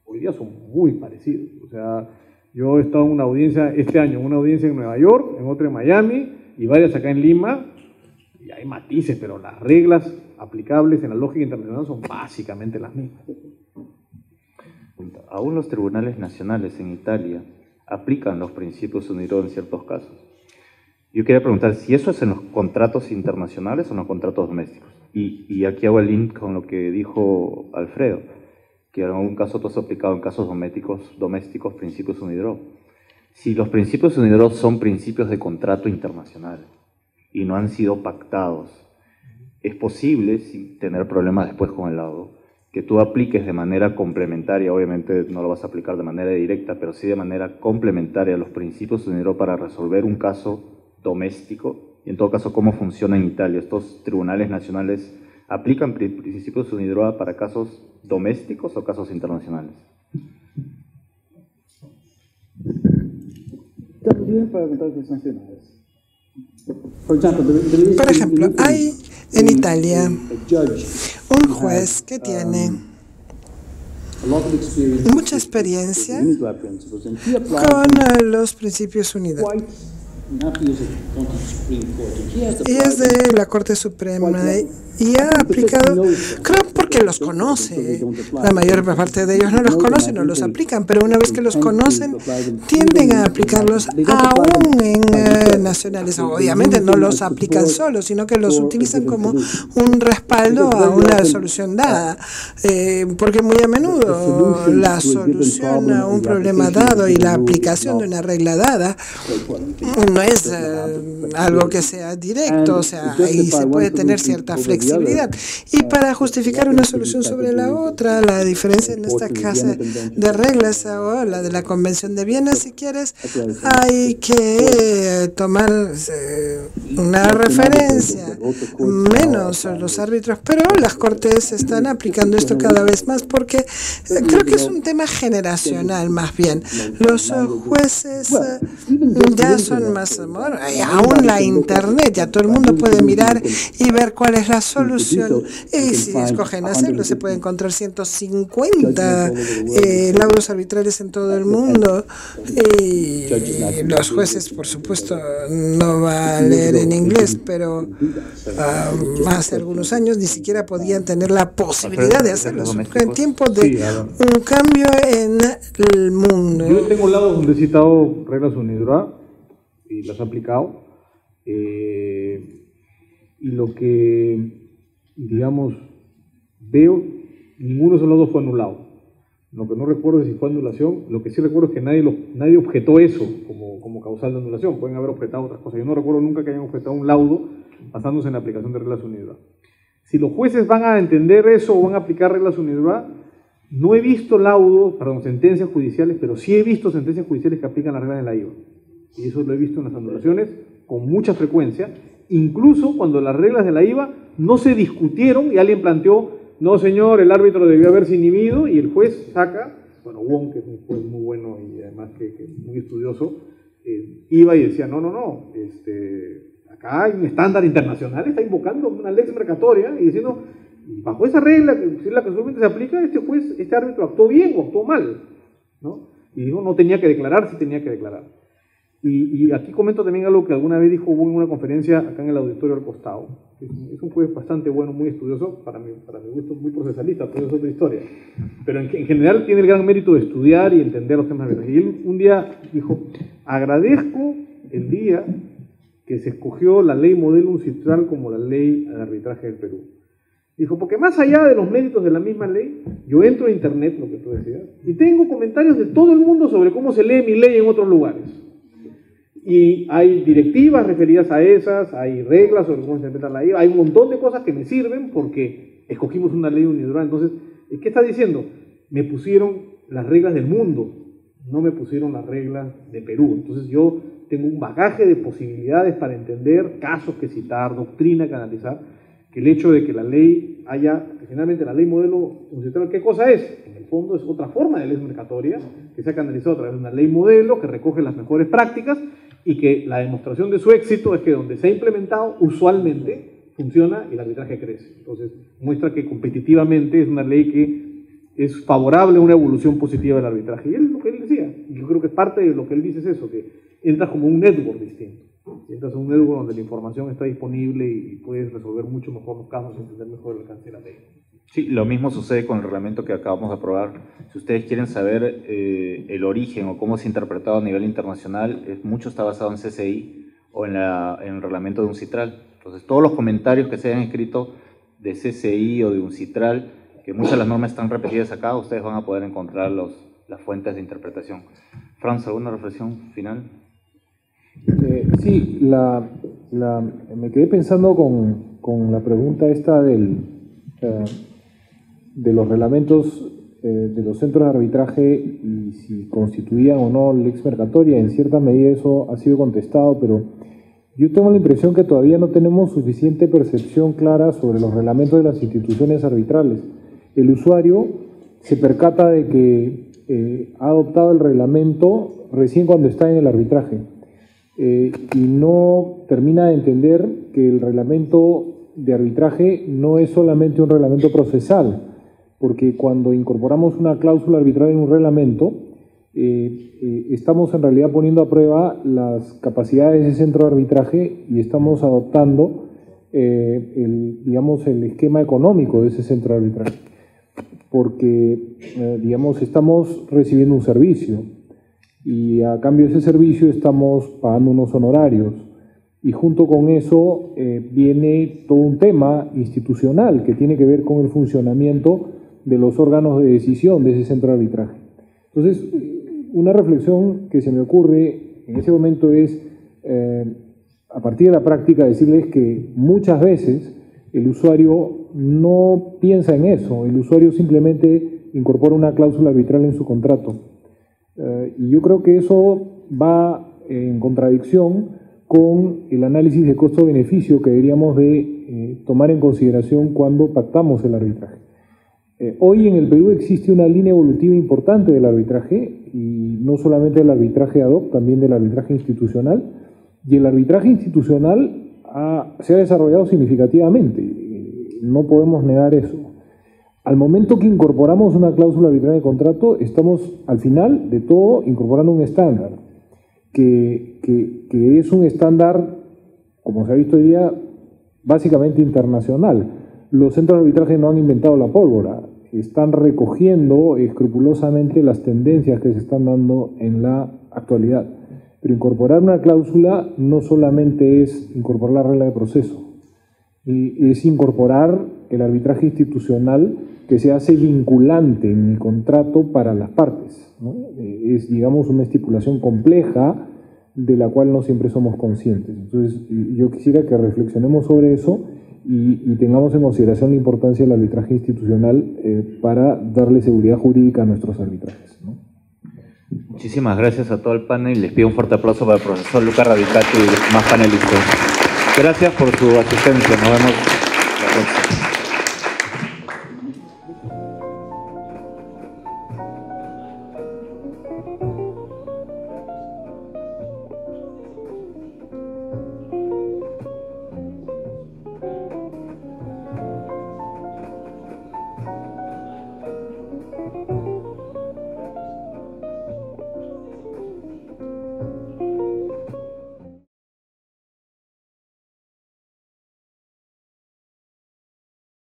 hoy día son muy parecidos. O sea, yo he estado en una audiencia este año, una audiencia en Nueva York, en otra en Miami y varias acá en Lima, y hay matices, pero las reglas aplicables en la lógica internacional son básicamente las mismas. Aún los tribunales nacionales en Italia aplican los principios UNIDROIT en ciertos casos. Yo quería preguntar si eso es en los contratos internacionales o en los contratos domésticos. Y aquí hago el link con lo que dijo Alfredo, que en algún caso tú has aplicado en casos domésticos principios UNIDROIT. Si los principios UNIDROIT son principios de contrato internacional y no han sido pactados, es posible, sin tener problemas después con el laudo, que tú apliques de manera complementaria, obviamente no lo vas a aplicar de manera directa, pero sí de manera complementaria los principios de UNIDROIT para resolver un caso doméstico, y en todo caso cómo funciona en Italia. Estos tribunales nacionales aplican principios de UNIDROIT para casos domésticos o casos internacionales. Por ejemplo, hay en Italia un juez que tiene mucha experiencia con los principios UNIDROIT. Y es de la Corte Suprema y ha aplicado, creo porque los conoce, la mayor parte de ellos no los conocen, no los aplican, pero una vez que los conocen, tienden a aplicarlos aún en nacionales. Obviamente no los aplican solos, sino que los utilizan como un respaldo a una solución dada, porque muy a menudo la solución a un problema dado y la aplicación de una regla dada no es algo que sea directo, o sea, ahí se puede tener cierta flexibilidad. Y para justificar una solución sobre la otra, la diferencia en esta casa de reglas o la de la Convención de Viena, si quieres, hay que tomar una referencia, menos los árbitros, pero las cortes están aplicando esto cada vez más porque creo que es un tema generacional más bien. Los jueces ya son más, aún la internet, ya todo el mundo puede mirar y ver cuál es la solución. Y si escogen hacerlo, se puede encontrar 150 laudos arbitrales en todo el mundo. Y los jueces, por supuesto, no va a leer en inglés, pero hace algunos años ni siquiera podían tener la posibilidad de hacerlo. En tiempos de un cambio en el mundo. Yo tengo lados donde he citado reglas UNIDROIT y las he aplicado. Y lo que, digamos, veo, ninguno de esos lados fue anulado. Lo que no recuerdo es si fue anulación. Lo que sí recuerdo es que nadie objetó eso como causal de anulación. Pueden haber objetado otras cosas. Yo no recuerdo nunca que hayan objetado un laudo basándose en la aplicación de reglas UNIDROIT. Si los jueces van a entender eso o van a aplicar reglas UNIDROIT, no he visto sentencias judiciales, pero sí he visto sentencias judiciales que aplican las reglas de la IVA. Y eso lo he visto en las anulaciones con mucha frecuencia, incluso cuando las reglas de la IVA no se discutieron y alguien planteó, no señor, el árbitro debió haberse inhibido, y el juez saca, bueno, Wong, que es un juez muy bueno y además que muy estudioso, iba y decía, no, acá hay un estándar internacional, está invocando una lex mercatoria y diciendo, bajo esa regla, que es la que usualmente se aplica, este árbitro actuó bien o actuó mal, ¿no? Y dijo, no tenía que declarar, sí tenía que declarar. Y aquí comento también algo que alguna vez dijo en una conferencia acá en el auditorio al costado. Es un juez bastante bueno, muy estudioso, para mi gusto muy procesalista, pero es otra historia. Pero en general tiene el gran mérito de estudiar y entender los temas de arbitraje. Y él un día dijo, agradezco el día que se escogió la ley modelo uncitral como la ley de arbitraje del Perú. Dijo, porque más allá de los méritos de la misma ley, yo entro a internet, lo que tú decías, y tengo comentarios de todo el mundo sobre cómo se lee mi ley en otros lugares. Y hay directivas referidas a esas, hay reglas sobre cómo se interpreta la ley, hay un montón de cosas que me sirven porque escogimos una ley UNIDROIT. Entonces, ¿qué está diciendo? Me pusieron las reglas del mundo, no me pusieron las reglas de Perú. Entonces yo tengo un bagaje de posibilidades para entender casos que citar, doctrina que analizar, que el hecho de que la ley finalmente la ley modelo uncitral, ¿qué cosa es? En el fondo es otra forma de ley mercatoria que se ha canalizado a través de una ley modelo que recoge las mejores prácticas y que la demostración de su éxito es que donde se ha implementado usualmente funciona y el arbitraje crece. Entonces muestra que competitivamente es una ley que es favorable a una evolución positiva del arbitraje. Y es lo que él decía. Y yo creo que parte de lo que él dice es eso, que entras como un network distinto. Entras a un network donde la información está disponible y puedes resolver mucho mejor los casos y entender mejor el alcance de la ley. Sí, lo mismo sucede con el reglamento que acabamos de aprobar. Si ustedes quieren saber el origen o cómo se ha interpretado a nivel internacional, mucho está basado en CCI o en el reglamento de UNCITRAL. Entonces, todos los comentarios que se hayan escrito de CCI o de UNCITRAL, que muchas de las normas están repetidas acá, ustedes van a poder encontrar las fuentes de interpretación. Franz, ¿alguna reflexión final? Sí, me quedé pensando con la pregunta esta de de los reglamentos de los centros de arbitraje y si constituían o no lex mercatoria. En cierta medida eso ha sido contestado, pero yo tengo la impresión que todavía no tenemos suficiente percepción clara sobre los reglamentos de las instituciones arbitrales. El usuario se percata de que ha adoptado el reglamento recién cuando está en el arbitraje y no termina de entender que el reglamento de arbitraje no es solamente un reglamento procesal, porque cuando incorporamos una cláusula arbitral en un reglamento, estamos en realidad poniendo a prueba las capacidades de ese centro de arbitraje y estamos adoptando el esquema económico de ese centro de arbitraje, porque estamos recibiendo un servicio y a cambio de ese servicio estamos pagando unos honorarios, y junto con eso viene todo un tema institucional que tiene que ver con el funcionamiento de los órganos de decisión de ese centro de arbitraje. Entonces, una reflexión que se me ocurre en ese momento es, a partir de la práctica, decirles que muchas veces el usuario no piensa en eso, el usuario simplemente incorpora una cláusula arbitral en su contrato. Y yo creo que eso va en contradicción con el análisis de costo-beneficio que deberíamos de tomar en consideración cuando pactamos el arbitraje. Hoy en el Perú existe una línea evolutiva importante del arbitraje, y no solamente del arbitraje ad hoc, también del arbitraje institucional, y el arbitraje institucional se ha desarrollado significativamente, no podemos negar eso. Al momento que incorporamos una cláusula arbitral en el contrato, estamos al final de todo incorporando un estándar, que es un estándar, como se ha visto hoy día, básicamente internacional. Los centros de arbitraje no han inventado la pólvora, están recogiendo escrupulosamente las tendencias que se están dando en la actualidad. Pero incorporar una cláusula no solamente es incorporar la regla de proceso, es incorporar el arbitraje institucional que se hace vinculante en el contrato para las partes, ¿no? Es, digamos, una estipulación compleja de la cual no siempre somos conscientes. Entonces, yo quisiera que reflexionemos sobre eso y tengamos en consideración la importancia del arbitraje institucional para darle seguridad jurídica a nuestros arbitrajes, ¿no? Muchísimas gracias a todo el panel. Les pido un fuerte aplauso para el profesor Luca Radicati y los demás panelistas. Gracias por su asistencia. Nos vemos la próxima.